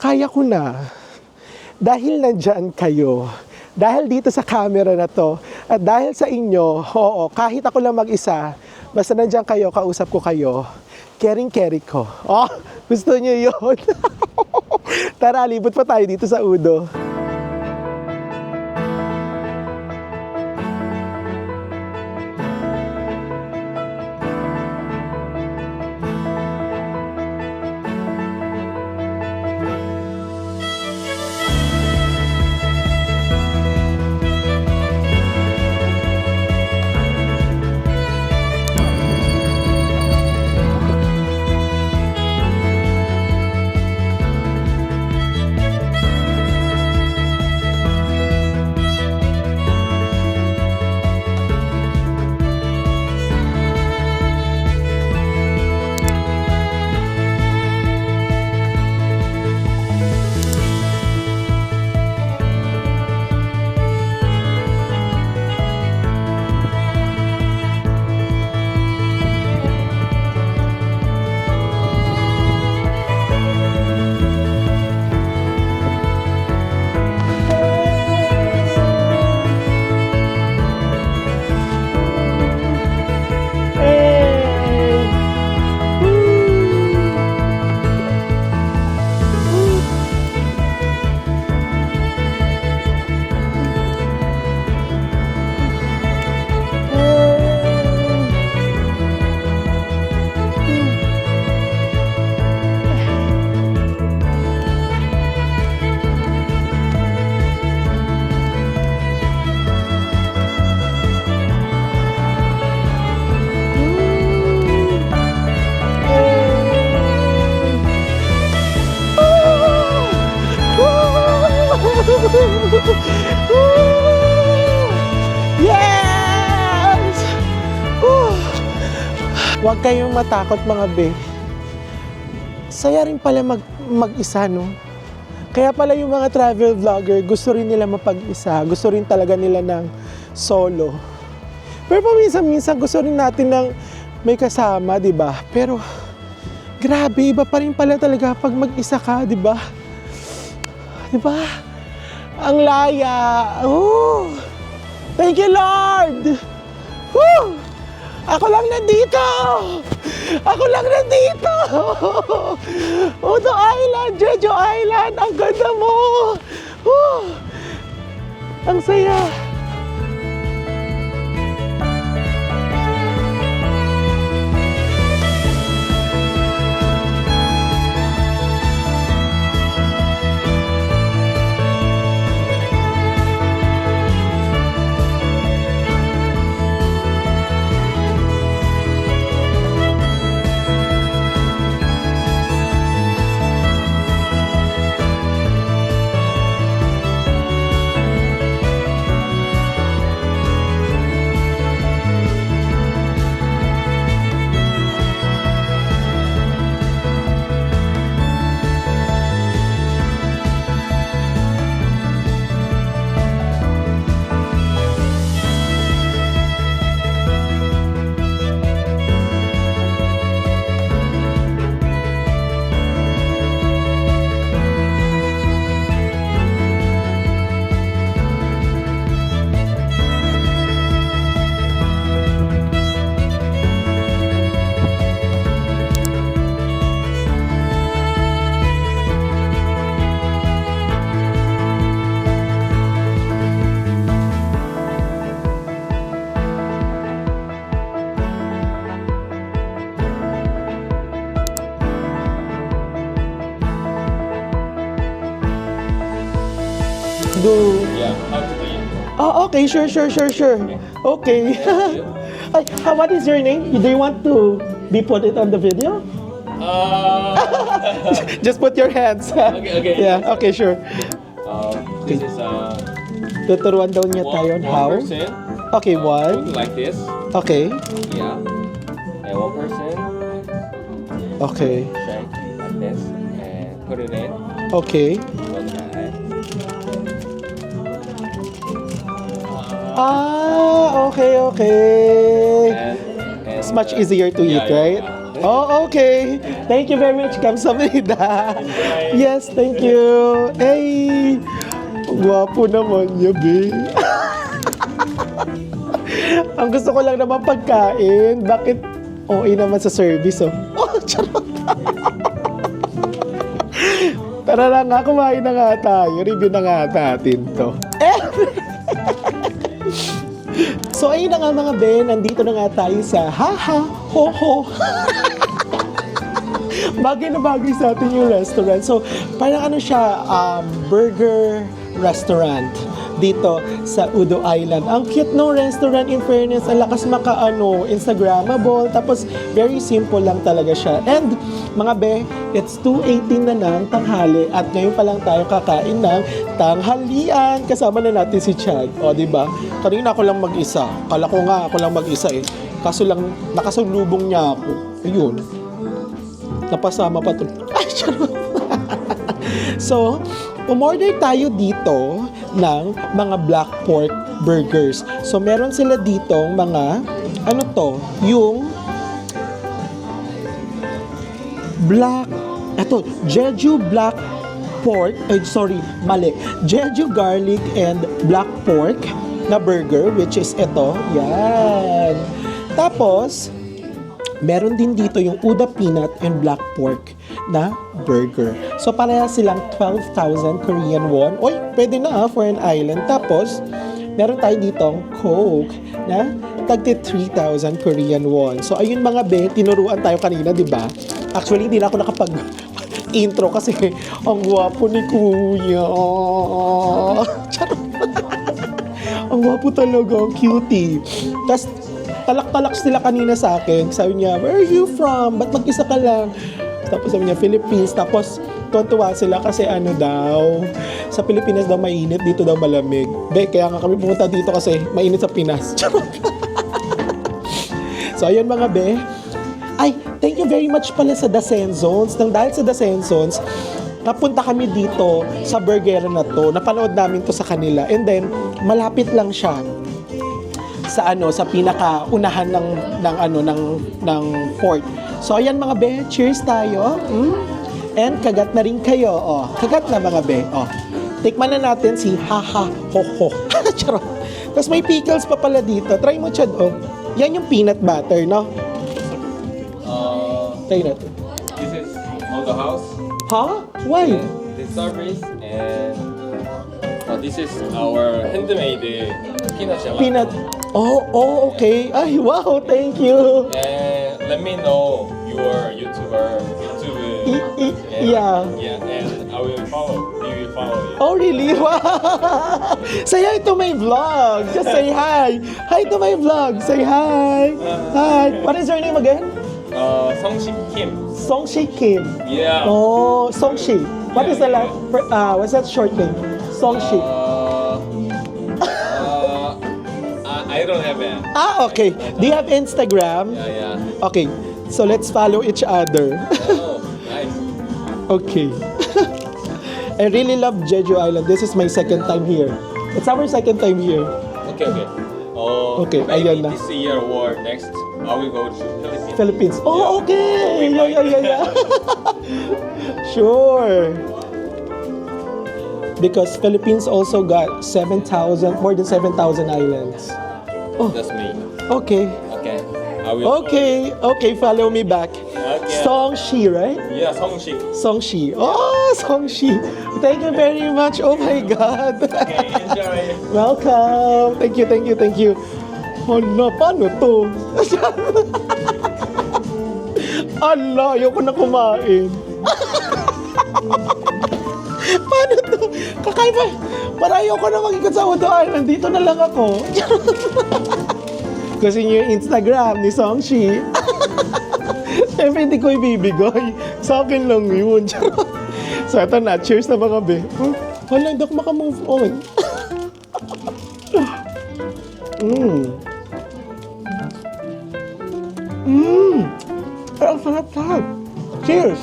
Speaker 1: kaya ko na. Dahil nandyan kayo. Dahil dito sa camera na to. At dahil sa inyo, kahit ako lang mag-isa, basta nandyan kayo, kausap ko kayo, caring-carry ko. Gusto nyo yun? Tara, libot pa tayo dito sa Udo. Yes! Woo! Huwag kayong matakot mga be. Saya rin pala mag-isa, no? Kaya pala yung mga travel vlogger, gusto rin nila mapag-isa. Gusto rin talaga nila ng solo. Pero paminsan-minsan gusto rin natin ng may kasama, di ba? Pero grabe, iba pa rin pala talaga pag mag-isa ka, di ba? Di ba? Ang laya. Oh! Thank you, Lord! Woo! Ako lang nandito! Ako lang nandito! Udo Island, Jeju Island, ang ganda mo! Woo! Ang saya! Do.
Speaker 2: Yeah, how to do it.
Speaker 1: Oh, okay, sure. Okay. Ay, what is your name? Do you want to be put it on the video? Just put your hands.
Speaker 2: Okay.
Speaker 1: Yeah, okay, sure.
Speaker 2: This is
Speaker 1: Tuturuan daw niya tayo on how.
Speaker 2: one person.
Speaker 1: Okay,
Speaker 2: Put
Speaker 1: one.
Speaker 2: like this.
Speaker 1: Okay.
Speaker 2: Yeah. And one person.
Speaker 1: Okay.
Speaker 2: Shake like this and put it in.
Speaker 1: Okay.
Speaker 2: Like that.
Speaker 1: Okay.
Speaker 2: And
Speaker 1: It's much easier to eat,
Speaker 2: yeah,
Speaker 1: right?
Speaker 2: yeah.
Speaker 1: Oh, okay. Thank you very much, Kamsahamnida. Yes, thank you. Hey, gwapo naman niya, be. Ang gusto ko lang naman pagkain. Bakit OA naman sa service, oh? Oh, charot. Tara na nga, kumain na nga tayo. Review na nga natin to. So ayun na nga mga Ben, nandito na nga tayo sa ho-ho. Bagay na bagay sa atin yung restaurant. So parang ano siya, burger restaurant dito sa Udo Island. Ang cute no restaurant, in fairness, ang lakas Instagrammable, tapos very simple lang talaga siya. And mga be, it's 2:18 na ng tanghali at ngayon pa lang tayo kakain ng tanghalian. Kasama na natin si Chad. O, di ba? Kanina ako lang mag-isa. Kala ko nga ako lang mag-isa eh. Kaso lang, nakasalubong niya ako. Ayun. Napasama pa to. Ay, charot. So, umorder tayo dito ng mga black pork burgers. So, meron sila ditong mga, ano to, yung black, eto, Jeju black pork, Jeju garlic and black pork na burger, which is ito, yan. Tapos, meron din dito yung Uda peanut and black pork na burger. So, pareha silang 12,000 Korean won. Oy, pwede na for an island. Tapos, meron tayo ditong Coke na tagti 3,000 Korean won. So, ayun mga be, tinuruan tayo kanina, di ba? Actually, hindi na ako nakapag-intro kasi ang gwapo ni Kuya. Charot. Ang gwapo talaga, ang cutie. Tapos, talak-talak sila kanina sa akin. Sabi niya, where are you from? Ba't mag-isa ka lang? Tapos sabi niya, Philippines. Tapos, tuwa sila kasi ano daw, sa Pilipinas daw mainit, dito daw malamig. Be, kaya nga kami pumunta dito kasi mainit sa Pinas. So, ayun mga be. Ay, thank you very much pala sa The Senzons. Nang dahil sa The Senzons, napunta kami dito sa burgera na to. Napanood namin to sa kanila. And then, malapit lang siya sa sa pinakaunahan ng fort. So ayan mga be, cheers tayo. And kagat na rin kayo. Oh, kagat na mga be. Oh. Tikman na natin si haha ho ho. Charot. Tapos may pickles pa pala dito. Try mo, Chad. Oh. Yan yung peanut butter, no? Try natin.
Speaker 2: This is on the house.
Speaker 1: Huh? Why?
Speaker 2: And the service and this is our handmade peanut gelato.
Speaker 1: Peanut. Oh, okay. Ay, wow, thank you.
Speaker 2: And let me know your YouTube.
Speaker 1: Yeah.
Speaker 2: Yeah, and I will follow. We will follow you.
Speaker 1: Oh, really? Wow! Say hi to my vlog. Just say hi. Hi to my vlog. Say hi. Hi. What is your name again?
Speaker 2: Songshik Kim.
Speaker 1: Songshi Kim.
Speaker 2: Yeah.
Speaker 1: Oh, Songshi. What is the what's that short name? Songshi.
Speaker 2: I don't have it.
Speaker 1: Okay. Do you have Instagram?
Speaker 2: Yeah.
Speaker 1: Okay. So let's follow each other.
Speaker 2: Oh, nice.
Speaker 1: Okay. I really love Jeju Island. This is my second time here. It's our second time here.
Speaker 2: Okay.
Speaker 1: Okay,
Speaker 2: maybe
Speaker 1: ayan na.
Speaker 2: this year or next, I will go to Philippines.
Speaker 1: Philippines. Oh, okay. Yeah. Sure. Because Philippines also got more than 7,000 islands.
Speaker 2: That's me.
Speaker 1: Okay.
Speaker 2: Okay. I will.
Speaker 1: Okay, follow me back.
Speaker 2: Okay.
Speaker 1: Songshi, right?
Speaker 2: Yeah, Songshik.
Speaker 1: Songshi. Oh, Songshi. Thank you very much. Oh my God.
Speaker 2: Okay, enjoy.
Speaker 1: Welcome. Thank you. Hala, paano to? Ala, ayoko na kumain. Paano to? Kakaiba. Para ayoko na mag-ikot sa Udo Island. Dito na lang ako. Kasi yung Instagram ni Songshi. Siyempre hindi ko ibibigay. Sa akin lang yun. So ito na. Cheers na mga be. Hala, hindi ako makamove on. Ay, ang sarap-sarap. Cheers.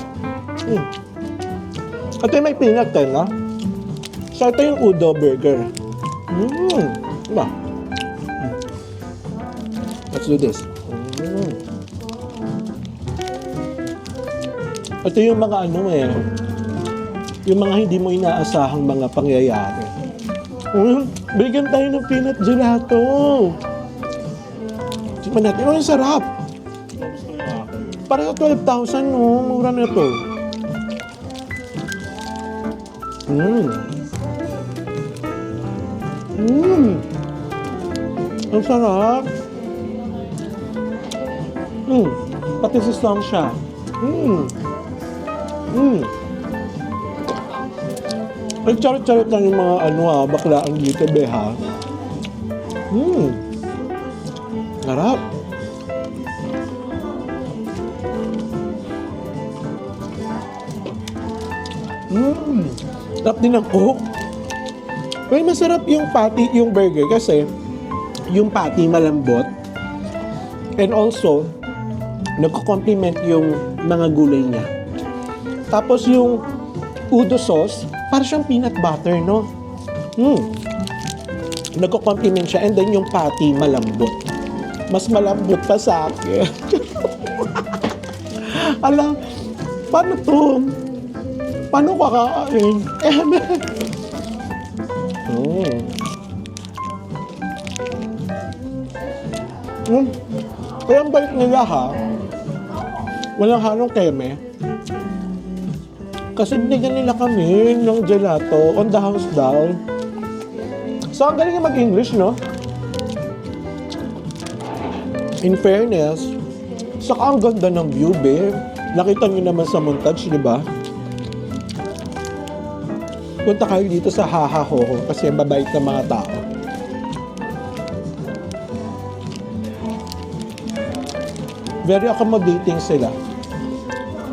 Speaker 1: Ito yung may peanut na. So ito yung Udo burger. Diba? Let's do this. Ito yung mga yung mga hindi mo inaasahang mga pangyayari. Bigyan tayo ng peanut gelato. Tignan natin. Ang sarap. Parang 12,000, no? Mura na ito. Ang sarap. Pati si Song siya. Ay, charot-charot lang yung mga baklaan dito, beha. Sarap. Sarap din ng coke. Pero masarap yung patty, yung burger kasi yung patty malambot. And also, nagko-complement yung mga gulay niya. Tapos yung Udo sauce, para siyang peanut butter, no? Nagko-complement siya. And then yung patty malambot. Mas malambot pa sa akin. Alam, paano to? Paano kakain? Kaya ang bait nila walang halong keme. Kasi binigyan nila kami ng gelato on the house daw. So ang galing nga mag-English, no? In fairness, saka ang ganda ng view, be. Nakita niyo naman sa montage, di ba? Punta kayo dito sa Hahahoho kasi mabait na mga tao. Very accommodating sila.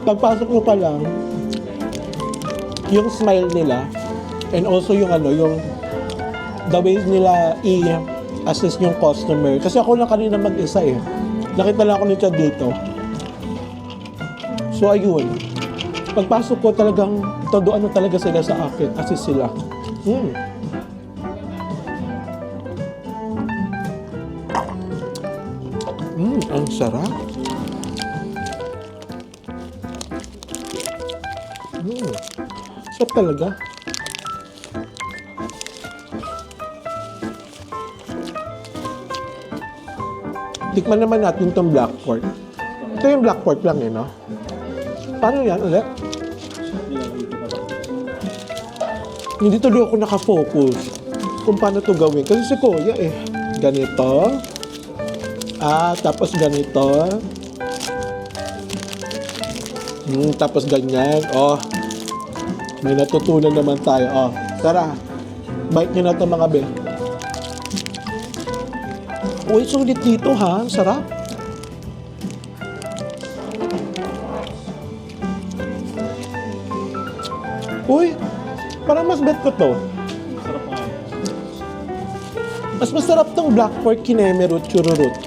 Speaker 1: Pagpasok mo pa lang, yung smile nila and also yung yung the way nila i-assist yung customer. Kasi ako lang kanina mag-isa eh. Nakita lang ako ni Chad dito. So ayun. Pagpasok ko talagang todo ano talaga sila sa akin. Assist sila. Ang sarap. Sarap talaga. Tikman naman natin itong black pork. Ito yung black pork lang no? Paano yan ulit? Hindi tuloy ako nakafocus kung paano to gawin. Kasi si Kuya ganito. Tapos ganito. Tapos ganyan. May natutunan naman tayo. Tara. Bite nyo na ito mga be. Uy, sulit dito ha. Sarap. Uy, parang mas bet ko to. Mas masarap tong black pork kinemerut chururut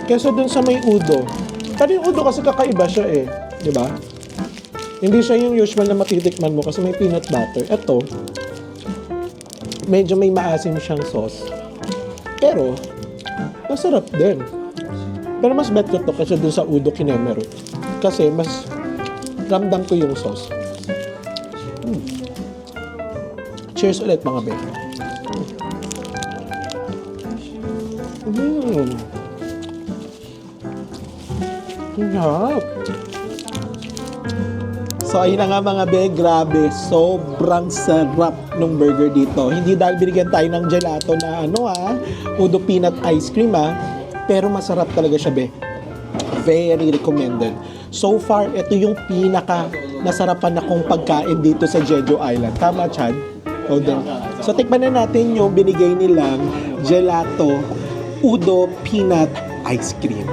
Speaker 1: kesa dun sa may udo. Pero yung udo kasi kakaiba siya di ba? Hindi siya yung usual na matitikman mo kasi may peanut butter. Ito, medyo may maasim siyang sauce. Pero, masarap din. Pero mas bet ko to kasi dun sa udo kinemerut. Kasi mas ramdam ko yung sauce. Cheers ulit mga be. Sarap. So ayun na nga mga be, grabe, sobrang sarap ng burger dito. Hindi dahil binigyan tayo ng gelato na udo peanut ice cream pero masarap talaga siya be. Very recommended. So far, ito yung pinaka nasarapan akong pagkain dito sa Jeju Island. Tama, Chad? So tikman na natin yung binigay nilang gelato udo peanut ice cream.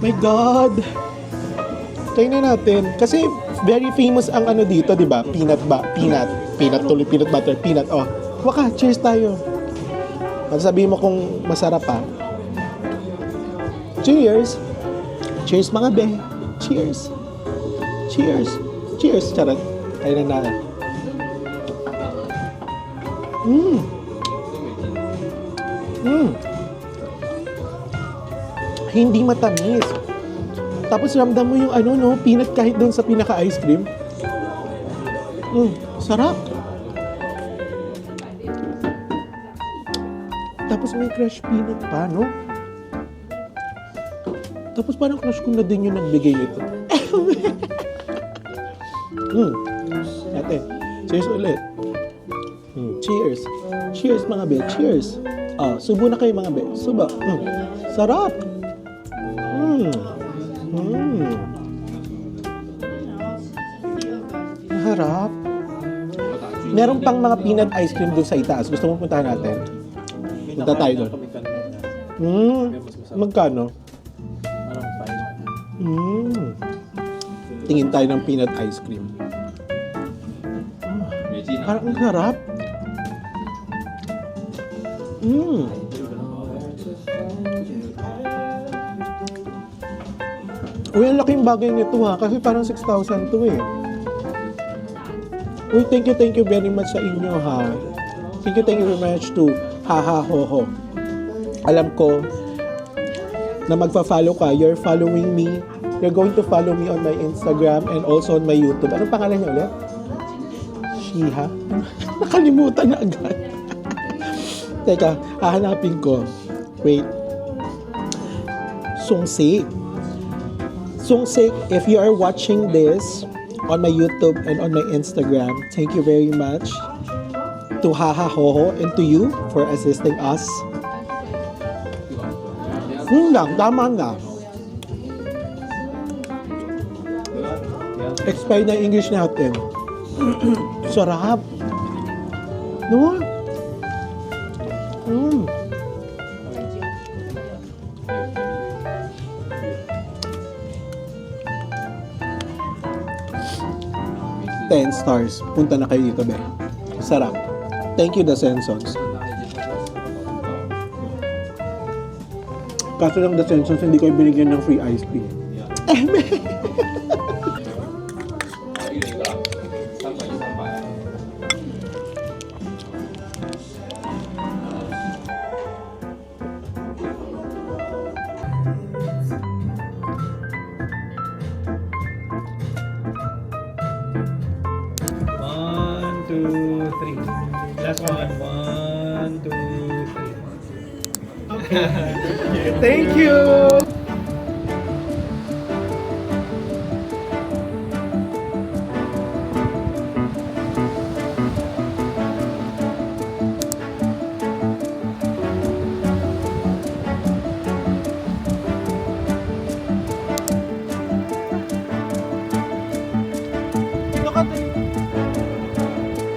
Speaker 1: My God! Kainin natin. Kasi very famous ang dito, di ba? Peanut butter, peanut. Waka, cheers tayo. Sabihin mo kung masarap pa. Cheers! Cheers mga be. Cheers! Cheers! Cheers! Charot. Kainin natin. Hindi matamis. Tapos ramdam mo yung peanut kahit doon sa pinaka-ice cream. Sarap. Tapos may crushed peanut pa, no? Tapos parang crush ko na din yung nagbigay nito. Ate, cheers ulit. Cheers. Cheers mga be. Cheers. Subo na kayo mga be. Subo. Sarap. Harap. Meron pang mga peanut ice cream dun sa itaas. Gusto mo puntahan natin? Punta tayo doon. Magkano? Tingin tayo ng peanut ice cream. Parang ang harap. Uy, ang laking bagay nito kasi parang 6,000 to Uy, thank you very much sa inyo Thank you very much to Hahahoho. Alam ko na magpa-follow ka, you're following me. You're going to follow me on my Instagram and also on my YouTube. Anong pangalan niya ulit? Shiha? Nakalimutan na agad. Teka, hahanapin ko. Wait. Sungsik. Sungsik, if you are watching this on my YouTube and on my Instagram, thank you very much to Hahahoho and to you for assisting us. Tama na. Expire na English natin. Sarap. No? 10 stars. Punta na kayo dito, be. Sarap. Thank you, The Sensons. Kaso lang, The Sensons, hindi kayo binigyan ng free ice cream.
Speaker 7: One, two, three. Last one. One, two, three. Okay. Thank you.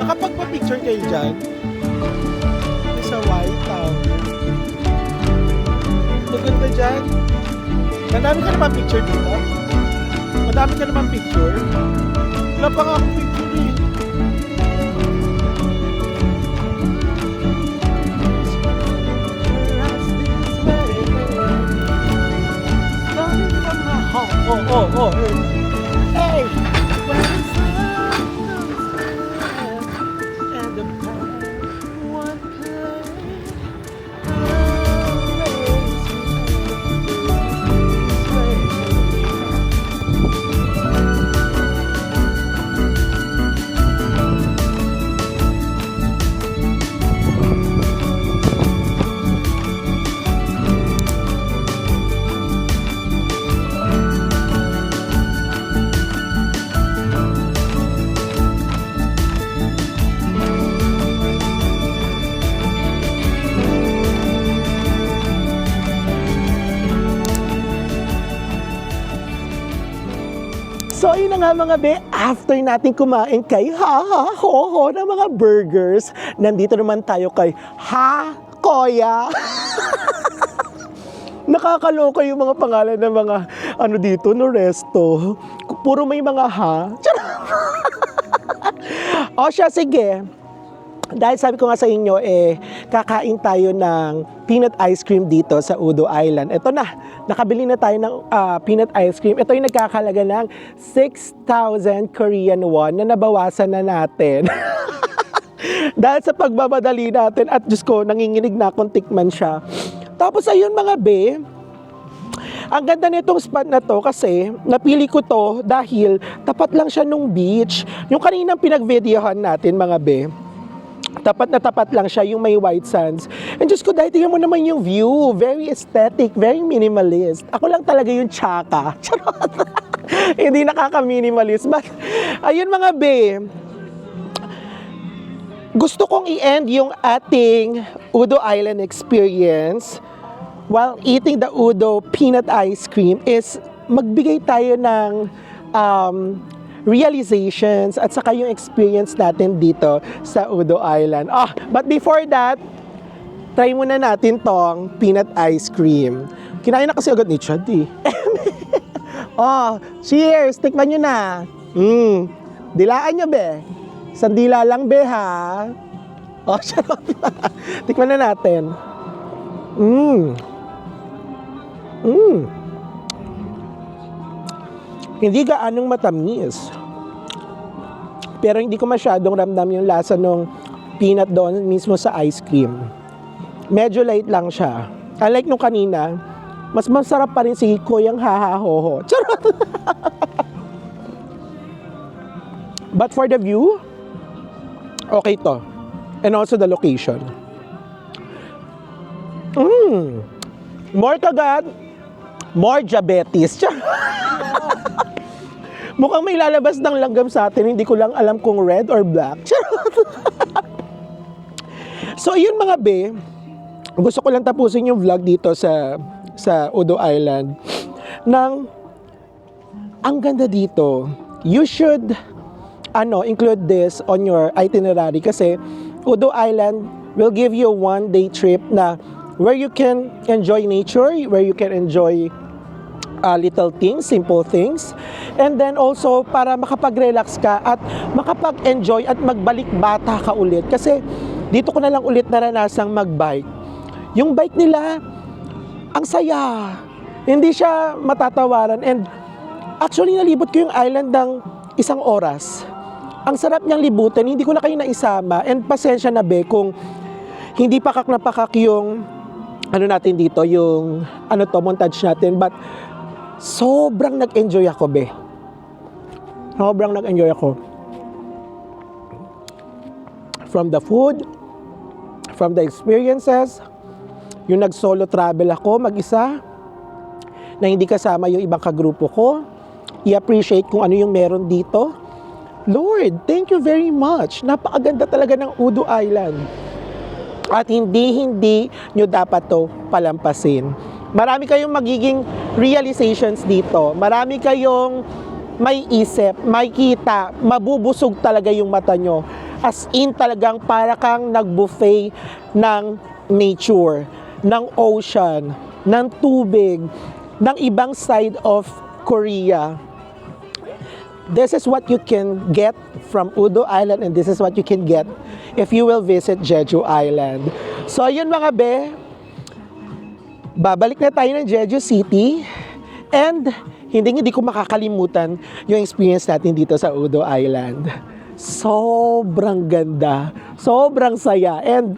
Speaker 1: Nakapagpa-picture kayo dyan? Sa White Tower. Maganda dyan. Madami ka naman picture dito? Madami ka naman picture? Wala pa nga akong picture eh. Oh. Hey! So yun na nga mga be, after natin kumain kay ho ng mga burgers, nandito naman tayo kay Koya. Nakakaloka yung mga pangalan ng mga ano dito, no resto. Puro may mga ha. O siya, sige. Dahil sabi ko nga sa inyo, kakain tayo ng peanut ice cream dito sa Udo Island. Ito na, nakabili na tayo ng peanut ice cream. Ito yung nagkakalaga ng 6,000 Korean won na nabawasan na natin. Dahil sa pagbabadali natin, at Diyos ko, nanginginig na akong tikman siya. Tapos ayun mga be, ang ganda nitong spot na to kasi napili ko to dahil tapat lang siya nung beach. Yung kaninang pinag-videohan natin mga be, tapat na tapat lang siya, yung may white sands. And Diyos ko, dahil tingnan mo naman yung view. Very aesthetic, very minimalist. Ako lang talaga yung tsaka. Charot. Hindi nakaka-minimalist. But, ayun mga be, gusto kong i-end yung ating Udo Island experience while eating the Udo peanut ice cream is magbigay tayo ng realizations at saka yung experience natin dito sa Udo Island. But before that, try muna natin tong peanut ice cream. Kinain na kasi agad ni Chad eh. Cheers! Tikman nyo na. Dilaan nyo be. Sandila lang be ha. Charot. Tikman na natin. Hindi gaanong matamis. Pero hindi ko masyadong ramdam yung lasa ng peanut doon mismo sa ice cream. Medyo light lang siya. Unlike nung kanina, mas masarap pa rin si Koyang hahahoho. Charot! But for the view, okay to. And also the location. More kagat, more diabetes. Mukhang may lalabas ng langgam sa atin, hindi ko lang alam kung red or black. So yun mga be, gusto ko lang tapusin yung vlog dito sa Udo Island nang ang ganda dito. You should include this on your itinerary kasi Udo Island will give you a one-day trip na where you can enjoy nature, where you can enjoy little things, simple things. And then also, para makapag-relax ka at makapag-enjoy at magbalik bata ka ulit. Kasi dito ko na lang ulit naranasang mag-bike. Yung bike nila, ang saya. Hindi siya matatawaran. And actually, nalibot ko yung island ng 1 oras. Ang sarap niyang libutin. Hindi ko na kayo naisama. And pasensya na be kung hindi pakak na pakak yung ano natin dito, yung montage natin. But sobrang nag-enjoy ako, be. Sobrang nag-enjoy ako. From the food, from the experiences, yung nag-solo travel ako, mag-isa, na hindi kasama yung ibang kagrupo ko. I-appreciate kung ano yung meron dito. Lord, thank you very much. Napakaganda talaga ng Udo Island. At hindi nyo dapat to palampasin. Marami kayong magiging realizations dito. Marami kayong may isip, may kita, mabubusog talaga yung mata nyo. As in talagang para kang nag-buffet ng nature, ng ocean, ng tubig, ng ibang side of Korea. This is what you can get from Udo Island and this is what you can get if you will visit Jeju Island. So yun mga be, babalik na tayo ng Jeju City and hindi ko makakalimutan yung experience natin dito sa Udo Island. Sobrang ganda, sobrang saya and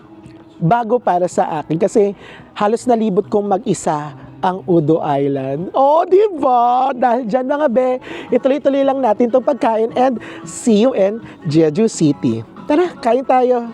Speaker 1: bago para sa akin kasi halos nalibot kong mag-isa ang Udo Island. Oh, di ba? Dahil dyan mga be, ituloy-tuloy lang natin itong pagkain and see you in Jeju City. Tara, kain tayo.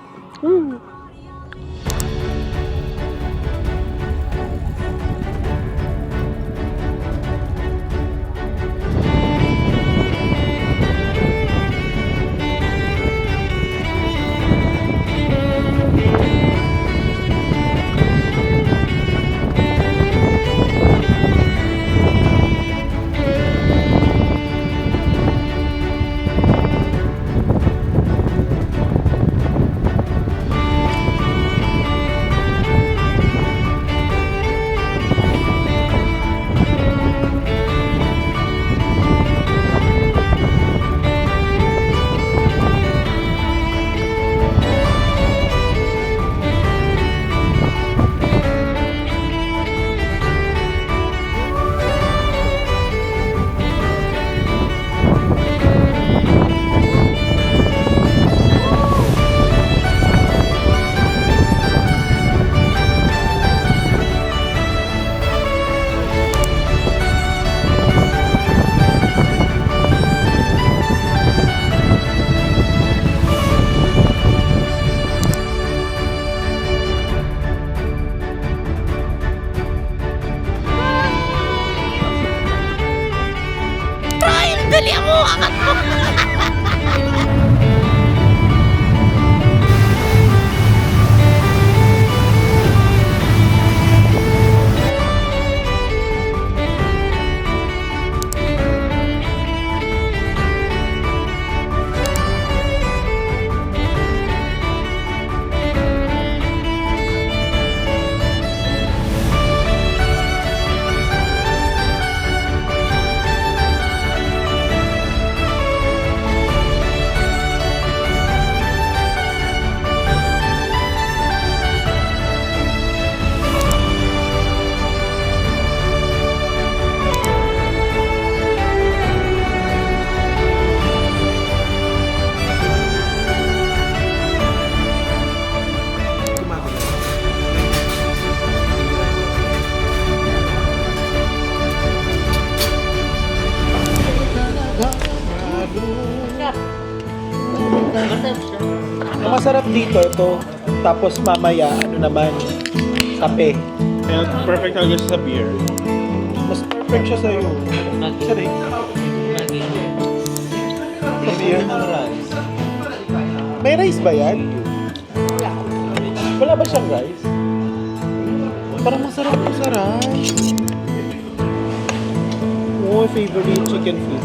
Speaker 1: Ang masarap dito, ito. Tapos mamaya, ano naman, kape.
Speaker 7: Kaya perfect talaga siya sa beer.
Speaker 1: Mas perfect siya sa'yo. Isa rin. Sa beer. May rice ba yan? Wala ba siyang rice? Parang masarap sa rice. Oh, favorite chicken feet.